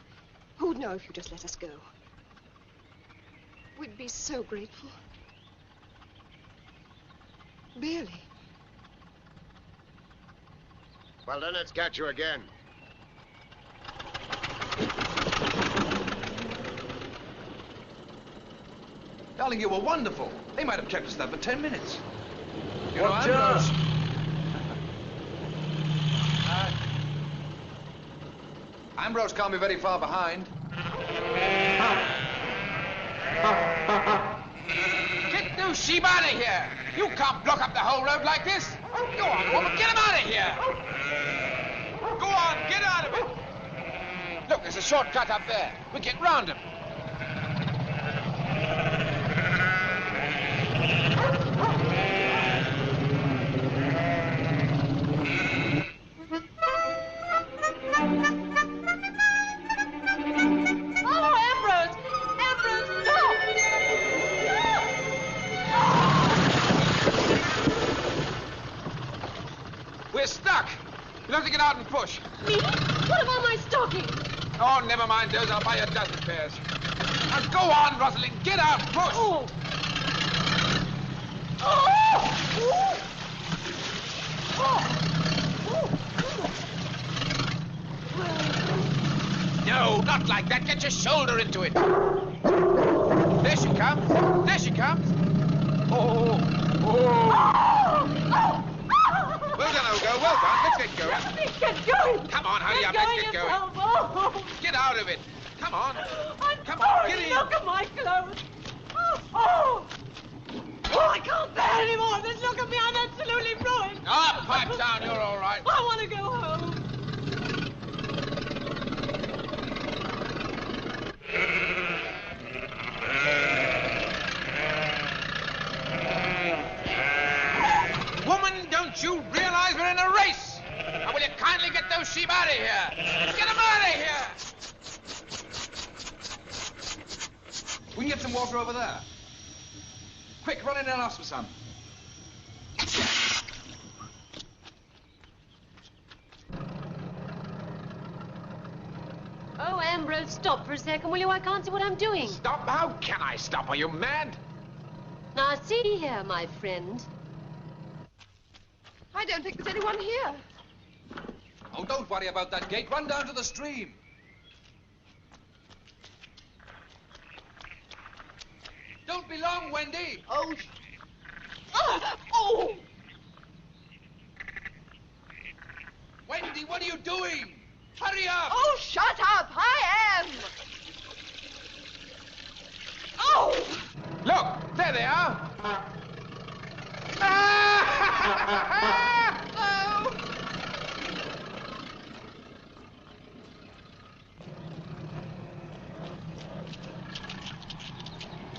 Who'd know if you just let us go? We'd be so grateful. Really? Well, then let's catch you again. Darling, you were wonderful. They might have kept us there for 10 minutes. You know, Watch Ambrose... Ambrose can't be very far behind. Get those sheep out of here. You can't block up the whole road like this. Go on, woman, get him out of here. Go on, get out of it. Look, there's a shortcut up there. We get round him. Oh, Ambrose! Ambrose, stop! We're stuck. You'll have to get out and push. Me? What about my stockings? Oh, never mind those. I'll buy you a dozen pairs. Now go on, Rosalind. Get out. Push. Oh! No, not like that. Get your shoulder into it. There she comes. There she comes. Oh. Well done, old girl. Well done. Let's get going. Please get going! Come on, hurry up. Let's get going. Oh. Get out of it. Come on. I'm Come sorry. on, get in. Look at my clothes. Oh, I can't bear anymore. This look at me. I'm absolutely ruined. Ah, pipe down. You're all right. I want to go home. sheep out of here! Get them out of here! We can get some water over there. Quick, run in and ask for some. Oh, Ambrose, stop for a second, will you? I can't see what I'm doing. Stop? How can I stop? Are you mad? Now, see here, my friend. I don't think there's anyone here. Oh, don't worry about that gate. Run down to the stream. Don't be long, Wendy. Oh. Oh! Wendy, what are you doing? Hurry up! Oh, shut up! I am! Oh! Look, there they are. Oh!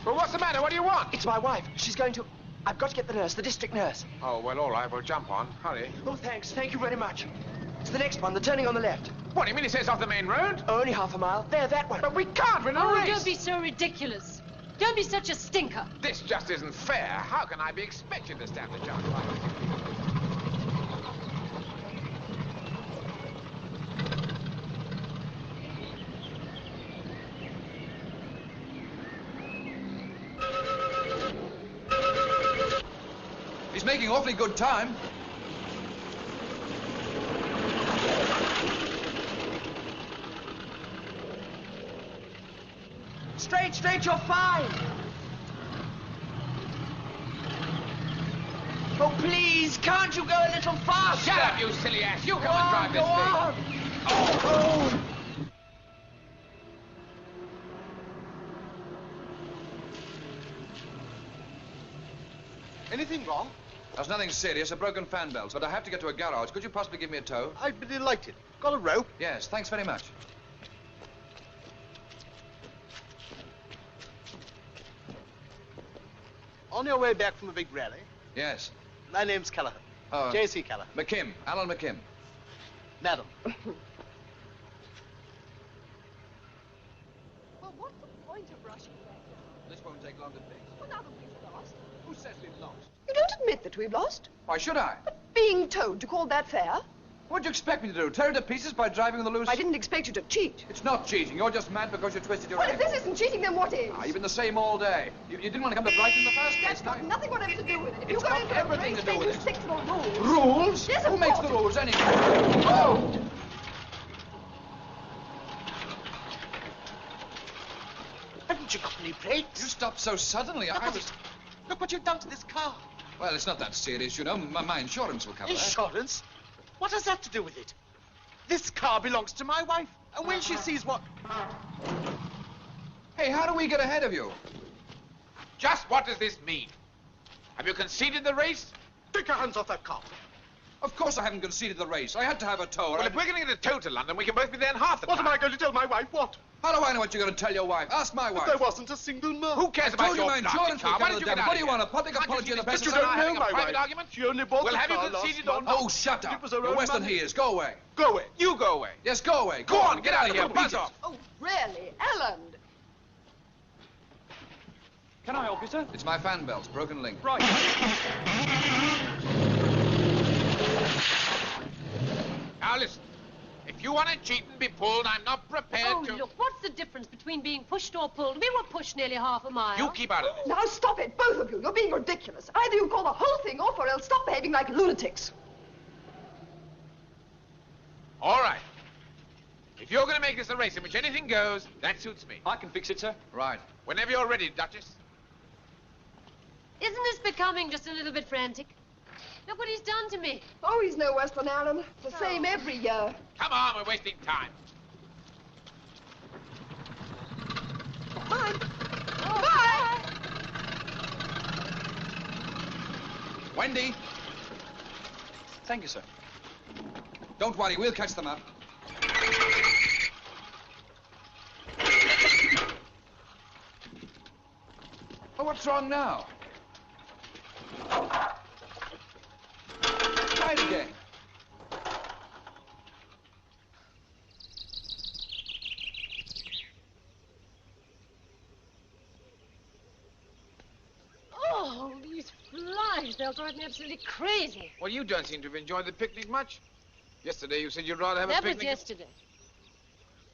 Well, what's the matter? What do you want? It's my wife. She's going to... I've got to get the nurse, the district nurse. Oh, well, all right. We'll jump on. Hurry. Oh, thanks. Thank you very much. It's the next one, the turning on the left. What, do you mean it says off the main road? Only half a mile. There, that one. But we can't win a Oh, race. don't be so ridiculous. Don't be such a stinker. This just isn't fair. How can I be expected to stand a chance like this? He's making awfully good time. Straight, straight, you're fine. Oh, please, can't you go a little faster? Shut up, you silly ass. You come Go and on, drive go this on. thing. Oh. Anything wrong? There's nothing serious, a broken fan belt, but I have to get to a garage. Could you possibly give me a tow? I'd be delighted. Got a rope? Yes, thanks very much. On your way back from the big rally? Yes. My name's Callahan. J.C. Callahan. McKim, Alan McKim. Madam. Well, what's the point of rushing back? This won't take long to fix. Well, now that we've lost. Who says we've lost? You don't admit that we've lost? Why should I? Being towed, to call that fair? What'd you expect me to do? Tear it to pieces by driving on the loose? I didn't expect you to cheat. It's not cheating. You're just mad because you twisted your Well, if ankle. this isn't cheating, then what is? Ah, you've been the same all day. You didn't want to come to Brighton in the first place. That's got nothing whatever to do with it. If you It's go got into a everything race, to do then with you it. stick to the rules. Rules? Yes, Who of makes course. the rules anyway? Oh! Haven't you got any brakes? You stopped so suddenly. Look what you've done to this car. Well, it's not that serious, you know. My insurance will cover that. Insurance? What has that to do with it? This car belongs to my wife. And when she sees what... Hey, how do we get ahead of you? Just what does this mean? Have you conceded the race? Take your hands off that car. Of course I haven't conceded the race. I had to have a tow. Well, if we're going to get a tow to London, we can both be there in half the What time. am I going to tell my wife? What? How do I know what you're going to tell your wife? Ask my wife. There wasn't a single move. Who cares I about told you your my insurance will car? Why cover did the you damage. get out What of do you here? want, a public Can't you apology see and a this best But you picture don't and I know having a my private wife. argument? She only bought Well, the have you car last conceded week. or not? Oh, shut up. It was her You're own worse than money. he is. Go away. Go away. You go away. Yes, go away. Go on, get out of here. Beat Buzz it. off. Oh, really? Ellen? Can I help you, sir? It's my fan belts, broken link. Right. Now, listen. If you want to cheat and be pulled, I'm not prepared Oh, to... look, what's the difference between being pushed or pulled? We were pushed nearly half a mile. You keep out of this. Now stop it, both of you. You're being ridiculous. Either you call the whole thing off or else stop behaving like lunatics. All right. If you're going to make this a race in which anything goes, that suits me. I can fix it, sir. Right. Whenever you're ready, Duchess. Isn't this becoming just a little bit frantic? Look what he's done to me. Oh, he's no worse than Aaron. The same every year. Come on, we're wasting time. Bye. Oh, Bye. Wendy. Thank you, sir. Don't worry, we'll catch them up. Oh, what's wrong now? Try it again. they'll drive me absolutely crazy. Well, you don't seem to have enjoyed the picnic much. Yesterday you said you'd rather have a That picnic... was yesterday.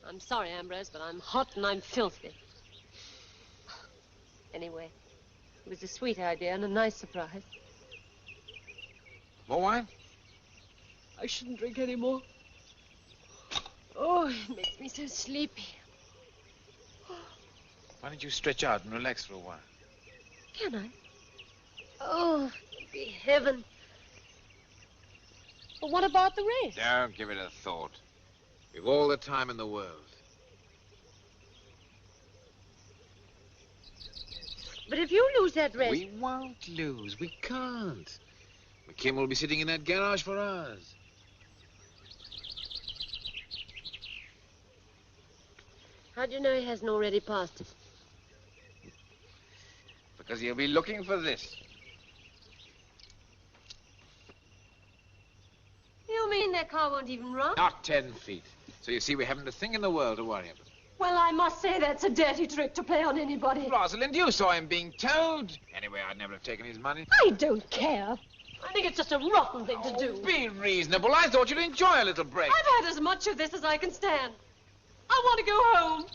I'm sorry, Ambrose, but I'm hot and I'm filthy. Anyway, it was a sweet idea and a nice surprise. More wine? I shouldn't drink any more. Oh, it makes me so sleepy. Why don't you stretch out and relax for a while? Can I? Oh, it'd be heaven. But what about the race? Don't give it a thought. We've all the time in the world. But if you lose that race... We won't lose. We can't. McKim will be sitting in that garage for hours. How do you know he hasn't already passed it? Because he'll be looking for this. You mean that car won't even run? Not 10 feet. So you see, we haven't a thing in the world to worry about. Well, I must say that's a dirty trick to play on anybody. Rosalind, you saw him being towed. Anyway, I'd never have taken his money. I don't care. I think it's just a rotten thing to do. Be reasonable. I thought you'd enjoy a little break. I've had as much of this as I can stand. I want to go home.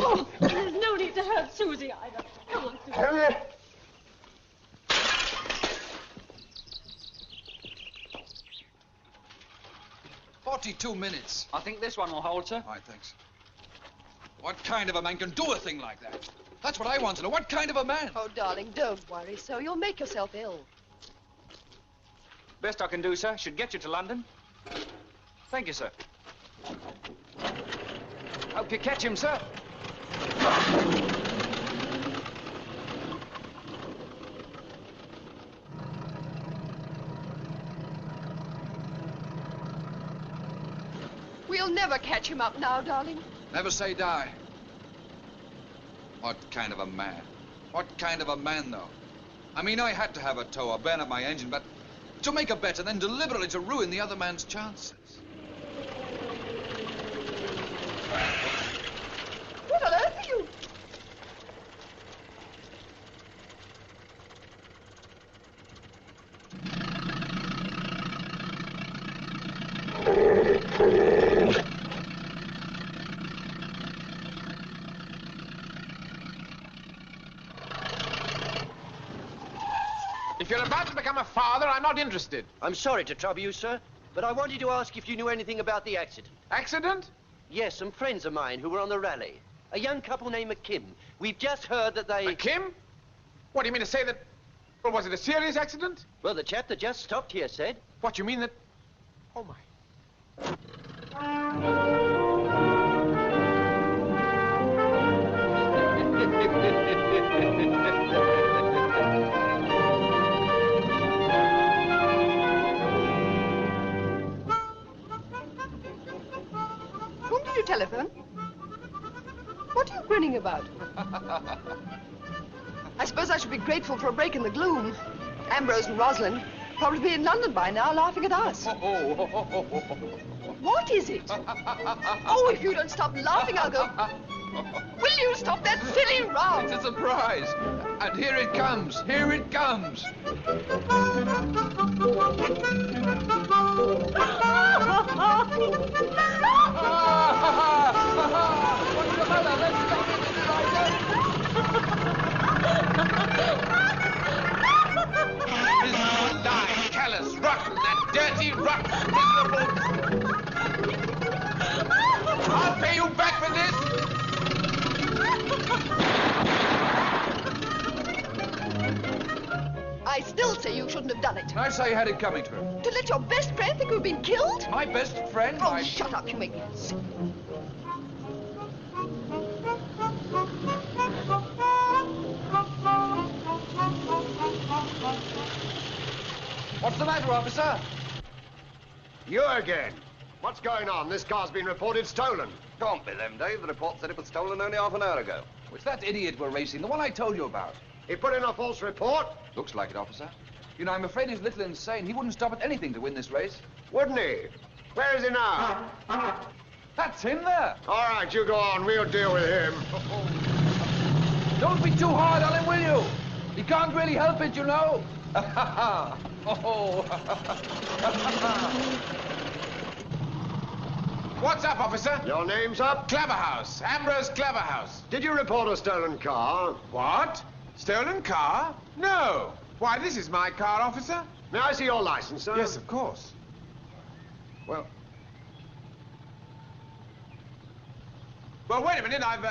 Oh, there's no need to hurt Susie either. Come on, Susie. 42 minutes. I think this one will hold, sir. All right, thanks. What kind of a man can do a thing like that? That's what I want to know. What kind of a man? Oh, darling, don't worry so. You'll make yourself ill. Best I can do, sir. Should get you to London. Thank you, sir. Hope you catch him, sir. We'll never catch him up now, darling. Never say die. What kind of a man? What kind of a man, though? I mean, I had to have a tow or burn up my engine, but to make a bet and then deliberately to ruin the other man's chances. What on earth are you... If you're about to become a father, I'm not interested. I'm sorry to trouble you, sir, but I wanted to ask if you knew anything about the accident. Accident? Yes, some friends of mine who were on the rally. A young couple named McKim. We've just heard that they... McKim? What, do you mean to say that... Well, was it a serious accident? Well, the chap that just stopped here said... What, you mean that... Oh, my... Whom did you telephone? What are you grinning about? I suppose I should be grateful for a break in the gloom. Ambrose and Rosalind probably be in London by now, laughing at us. What is it? Oh, if you don't stop laughing, I'll go... Will you stop that silly row? It's a surprise. And here it comes. Here it comes. What's the matter? Let's stop it. Miserable, lying, callous, rotten, that dirty, rotten, miserable... I'll pay you back for this! I still say you shouldn't have done it. I saw you had it coming to him. To let your best friend think you've been killed? My best friend? Oh, shut up, you make me sick. What's the matter, officer? You again. What's going on? This car's been reported stolen. Can't be them, Dave. The report said it was stolen only half an hour ago. It's that idiot we're racing, the one I told you about. He put in a false report? Looks like it, officer. You know, I'm afraid he's a little insane. He wouldn't stop at anything to win this race. Wouldn't he? Where is he now? That's him there. All right, you go on. We'll deal with him. Don't be too hard on him, will you? He can't really help it, you know. Oh. What's up, officer? Your name's up? Cleverhouse. Ambrose Cleverhouse. Did you report a stolen car? What? Stolen car? No. Why, this is my car, officer. May I see your license, sir? Yes, of course. Well, wait a minute, I've...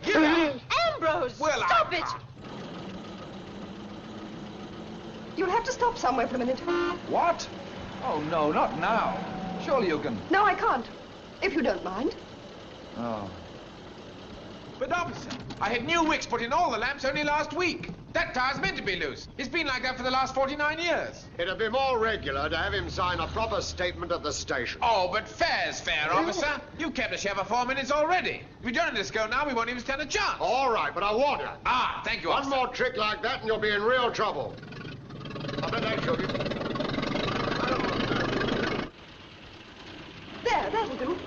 Give it! Ambrose! Well, stop it! You'll have to stop somewhere for a minute. What? Oh, no, not now. Surely you can... No, I can't. If you don't mind. Oh. But, officer, I had new wicks put in all the lamps only last week. That car's meant to be loose. It's been like that for the last 49 years. It'd be more regular to have him sign a proper statement at the station. Oh, but fair's fair, officer. You kept us here for 4 minutes already. If we don't let us go now, we won't even stand a chance. All right, but I warn you. Ah, thank you, One officer. more trick like that and you'll be in real trouble. I bet that should be... There, that'll do.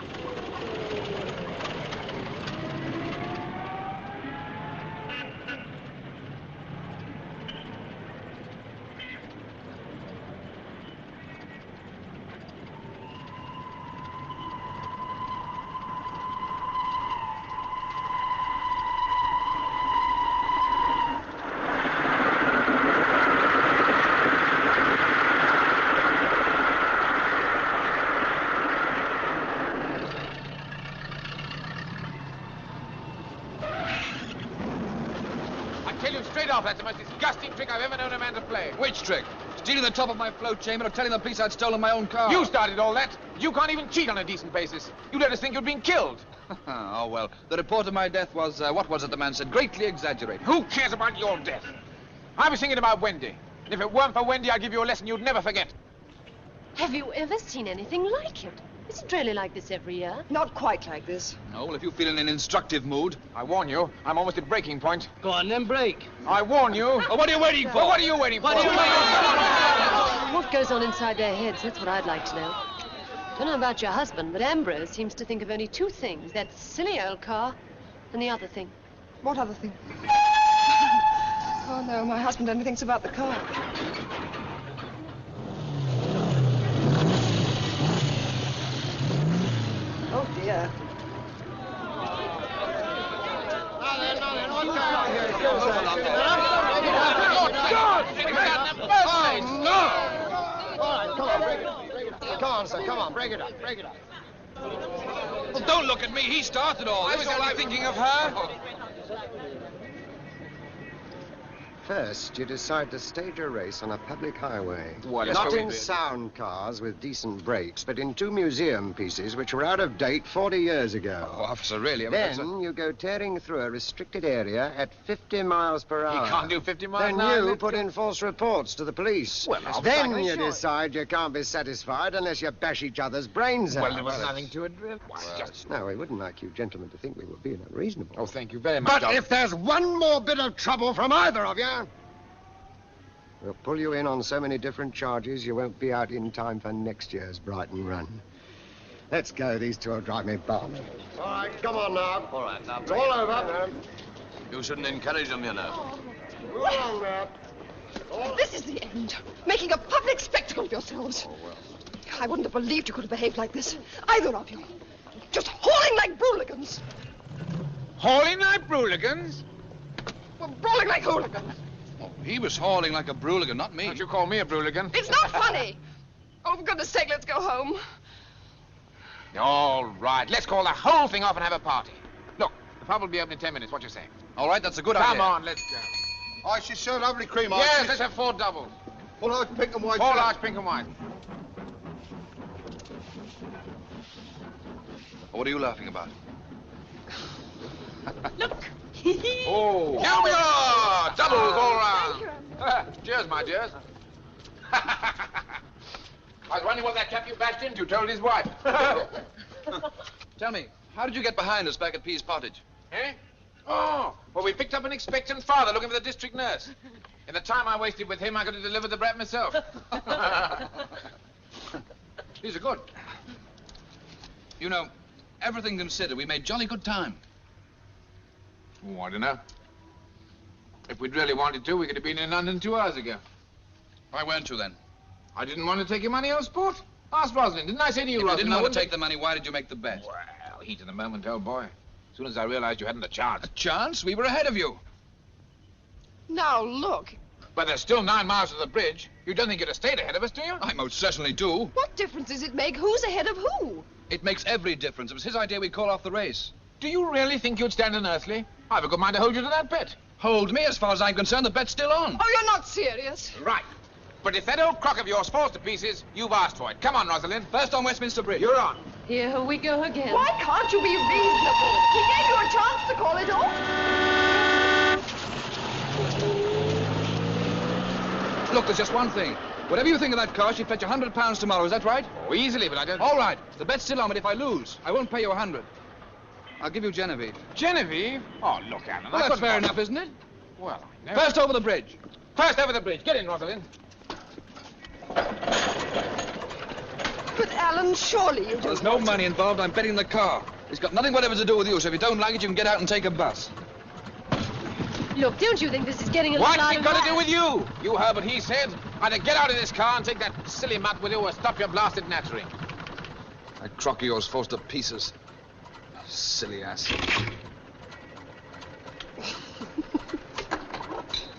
That's the most disgusting trick I've ever known a man to play. Which trick? Stealing the top of my float chamber or telling the police I'd stolen my own car? You started all that. You can't even cheat on a decent basis. You let us think you'd been killed. Oh, well, the report of my death was, what was it the man said? Greatly exaggerated. Who cares about your death? I was thinking about Wendy. And if it weren't for Wendy, I'd give you a lesson you'd never forget. Have you ever seen anything like it? Is it really like this every year? Not quite like this. No, well, if you feel in an instructive mood... I warn you, I'm almost at breaking point. Go on, then break. I warn you. Oh, what are you waiting for? What are you waiting for? What goes on inside their heads? That's what I'd like to know. Don't know about your husband, but Ambrose seems to think of only two things. That silly old car and the other thing. What other thing? Oh, no, my husband only thinks about the car. Oh, dear. What's going on here? Oh, no! All right, come on, break it up. Come on, sir, come on, break it up. Well, don't look at me. He started all this. I was only thinking of her. First, you decide to stage a race on a public highway. Well, not in sound cars with decent brakes, but in two museum pieces which were out of date 40 years ago. Oh, officer, really? Then you go tearing through a restricted area at 50 miles per hour. He can't do 50 miles Then an hour. you put in false reports to the police. Well, then you decide you can't be satisfied unless you bash each other's brains out. Well, there was nothing to it. No, we wouldn't like you gentlemen to think we were being unreasonable. Oh, thank you very much. But if there's one more bit of trouble from either of you, we'll pull you in on so many different charges you won't be out in time for next year's Brighton run. Let's go. These two will drive me balmy. All right, come on now. All right, now. It's all over. You shouldn't encourage them, you know. Move along now. This is the end. Making a public spectacle of yourselves. Oh, well. I wouldn't have believed you could have behaved like this. Either of you. Just hauling like hooligans. Hauling like hooligans? Well, brawling like hooligans. Oh, he was hauling like a brooligan, not me. Don't you call me a brooligan? It's not funny. Oh, for goodness sake, let's go home. All right, let's call the whole thing off and have a party. Look, the pub will be open in 10 minutes. What you say? All right, that's a good idea. Come on, let's go. Oh, she's so lovely cream. Yes, let's have 4 doubles. Full large pink and white. 4 large pink and white. What are you laughing about? Look. Oh. Here we are! Doubles all round. Cheers, my dears. I was wondering what that chap you bashed into told his wife. Tell me, how did you get behind us back at Pease Pottage? Eh? Oh, well, we picked up an expectant father looking for the district nurse. In the time I wasted with him, I could have delivered the brat myself. These are good. You know, everything considered, we made jolly good time. Oh, I don't know. If we'd really wanted to, we could have been in London 2 hours ago. Why weren't you then? I didn't want to take your money, old sport. Ask Rosalind. Didn't I say to you, If you Rosalind? didn't want to take the money, why did you make the bet? Well, heat of the moment, old boy. As soon as I realized you hadn't a chance. A chance? We were ahead of you. Now, look. But there's still 9 miles to the bridge. You don't think you'd have stayed ahead of us, do you? I most certainly do. What difference does it make? Who's ahead of who? It makes every difference. It was his idea we'd call off the race. Do you really think you'd stand an earthly? I've a good mind to hold you to that bet. Hold me? As far as I'm concerned, the bet's still on. Oh, you're not serious. Right. But if that old crock of yours falls to pieces, you've asked for it. Come on, Rosalind. First on Westminster Bridge. You're on. Here we go again. Why can't you be reasonable? He gave you a chance to call it off. Look, there's just one thing. Whatever you think of that car, she'll fetch £100 tomorrow. Is that right? Oh, easily, but I don't... All right. The bet's still on, but if I lose, I won't pay you 100. I'll give you Genevieve. Genevieve? Oh, look, Alan. Well, that's fair enough, isn't it? Well, I know. First over the bridge. First over the bridge. Get in, Rosalind. But, Alan, surely you do. There's no money involved. I'm betting the car. It's got nothing whatever to do with you, so if you don't like it, you can get out and take a bus. Look, don't you think this is getting a little out What's it of got to hand? do with you? You heard what he said. Either get out of this car and take that silly mutt with you or stop your blasted nattering. That crock of yours falls to pieces. Silly ass.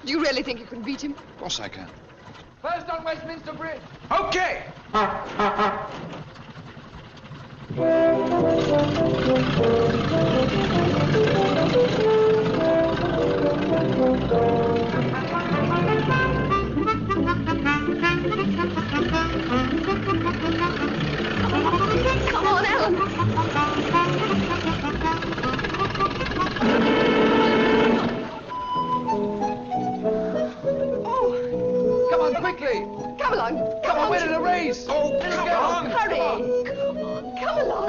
Do you really think you can beat him? Of course I can. First on Westminster Bridge. Okay. Come on, Alan. Come on, quickly! Come along. Come on, we're in a race! Oh, come on! Hurry. Come on. Come along.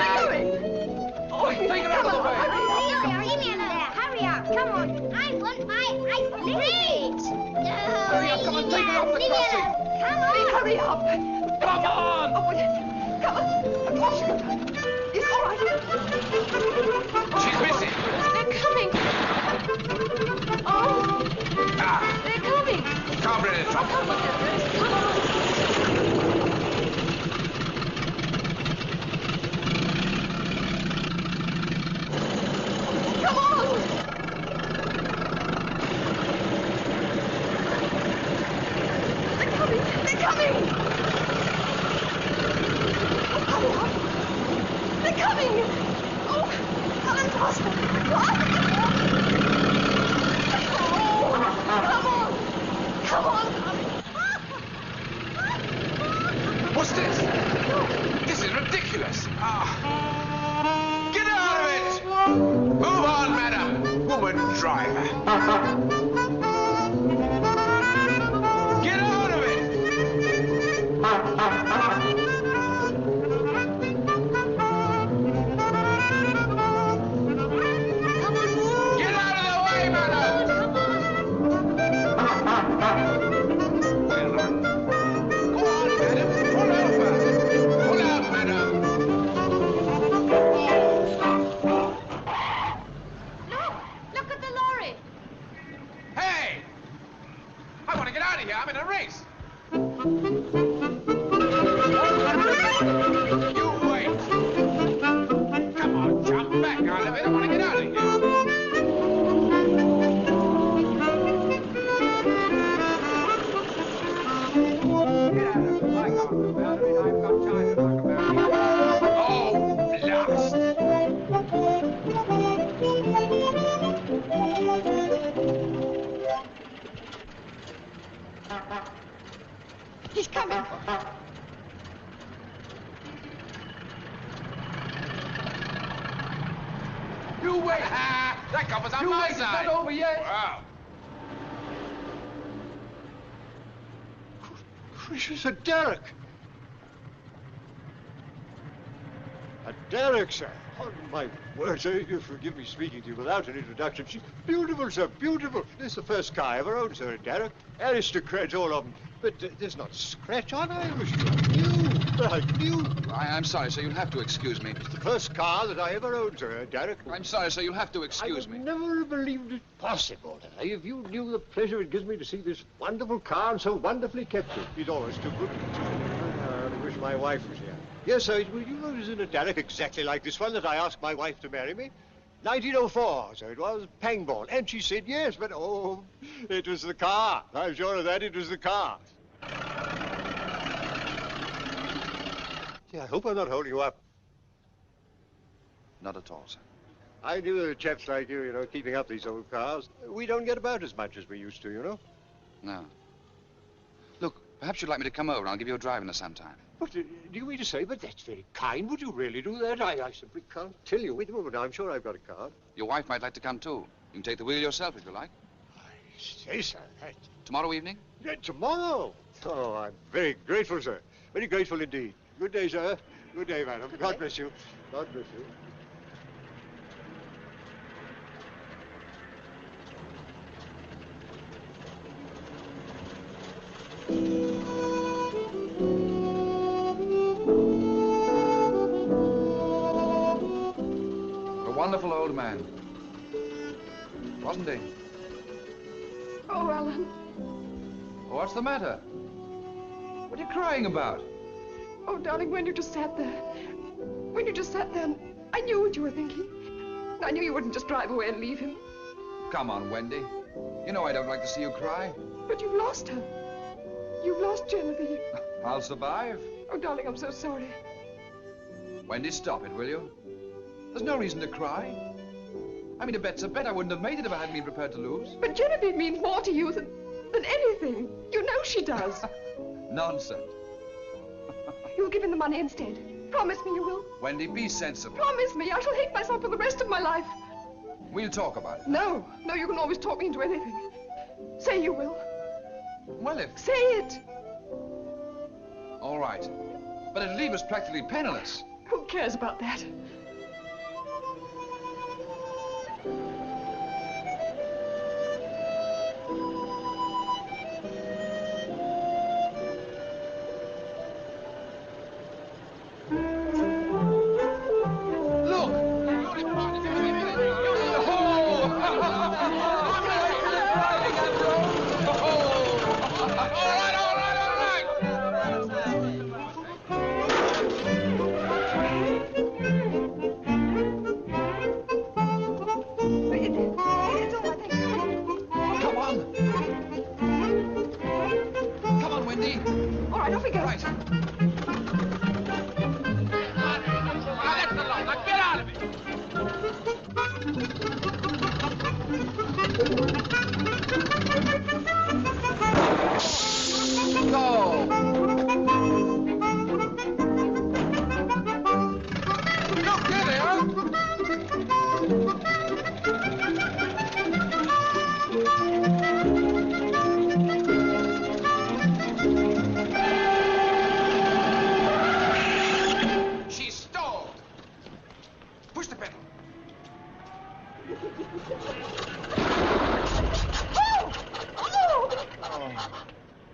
They're going. Oh, Take it come out of the along. way. Leave me in there. Hurry up. Come on. I want my ice cream. Hurry up, come on, take it off the crossing. Come on. Hurry up. Come on! Oh, come on. Of course you can. It's all right. She's missing. They're coming. Oh, they're coming. Can't bring it up. Come on, Everest. Come on. Come on. They're coming. They're coming. Oh, come on. They're coming. Oh, Alan, faster. Come on. What's this? This is ridiculous. Get out of it! Move on, madam. Woman driver. Get out of it! Get out of the way, madam! Go on, madam. Pull over. Pull out, madam. Look at the lorry. Hey! I want to get out of here. I'm in a race. You wait. Come on, jump back out of it. I want to get out of here. Oh, blast! He's coming. You wait! That cop was on my side. It's not over yet. Wow. Gracious, a derrick. A derrick, sir. Oh, my word, sir, you forgive me speaking to you without an introduction. She's beautiful, sir, beautiful. This is the first car I ever owned, sir, a derrick. Aristocrats, all of them. But there's not a scratch on her. It was new. Brighton, you... I'm sorry, sir. You'll have to excuse me. It's the first car that I ever owned, sir, Derek. I'm sorry, sir. You'll have to excuse me. I would never have believed it possible, if you knew the pleasure it gives me to see this wonderful car and so wonderfully kept. He's always too good. I wish my wife was here. Yes, sir, you know, it was in a Derek exactly like this one that I asked my wife to marry me. 1904, so it was, Pangborn. And she said yes, but oh, it was the car. I'm sure of that, it was the car. Gee, I hope I'm not holding you up. Not at all, sir. I knew there were chaps like you, keeping up these old cars. We don't get about as much as we used to, No. Look, perhaps you'd like me to come over and I'll give you a drive in the sometime. What, do you mean to say? But that's very kind. Would you really do that? I simply can't tell you. Wait a moment. I'm sure I've got a card. Your wife might like to come, too. You can take the wheel yourself, if you like. I say, sir. Tomorrow evening? Yeah, tomorrow? Oh, I'm very grateful, sir. Very grateful indeed. Good day, sir. Good day, madam. God bless you. God bless you. Wonderful old man. Wasn't he? Oh, Alan. What's the matter? What are you crying about? Oh, darling, when you just sat there. When you just sat there, I knew what you were thinking. I knew you wouldn't just drive away and leave him. Come on, Wendy. You know I don't like to see you cry. But you've lost her. You've lost Genevieve. I'll survive. Oh, darling, I'm so sorry. Wendy, stop it, will you? There's no reason to cry. I mean, a bet's a bet. I wouldn't have made it if I hadn't been prepared to lose. But Genevieve means more to you than anything. You know she does. Nonsense. You'll give him the money instead. Promise me you will. Wendy, be sensible. Promise me. I shall hate myself for the rest of my life. We'll talk about it. No, you can always talk me into anything. Say you will. Well, if... Say it. All right. But it'll leave us practically penniless. Who cares about that?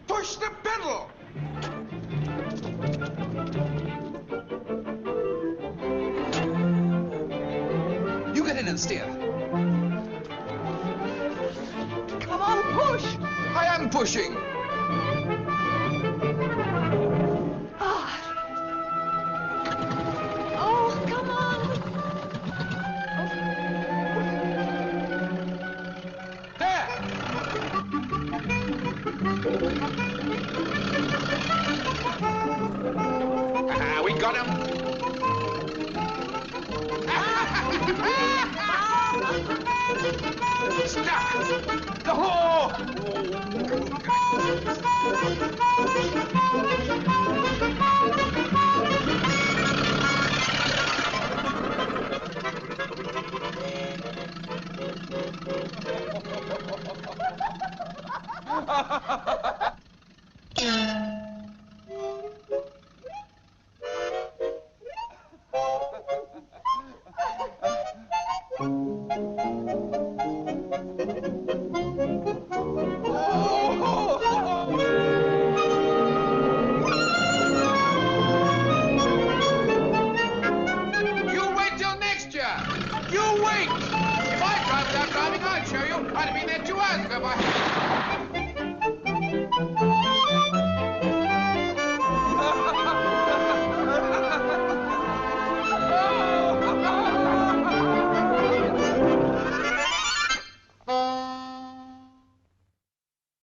Push the pedal! You get in and steer. Come on, push! I am pushing. Oh, come on! We got him. Stuck. Oh! my...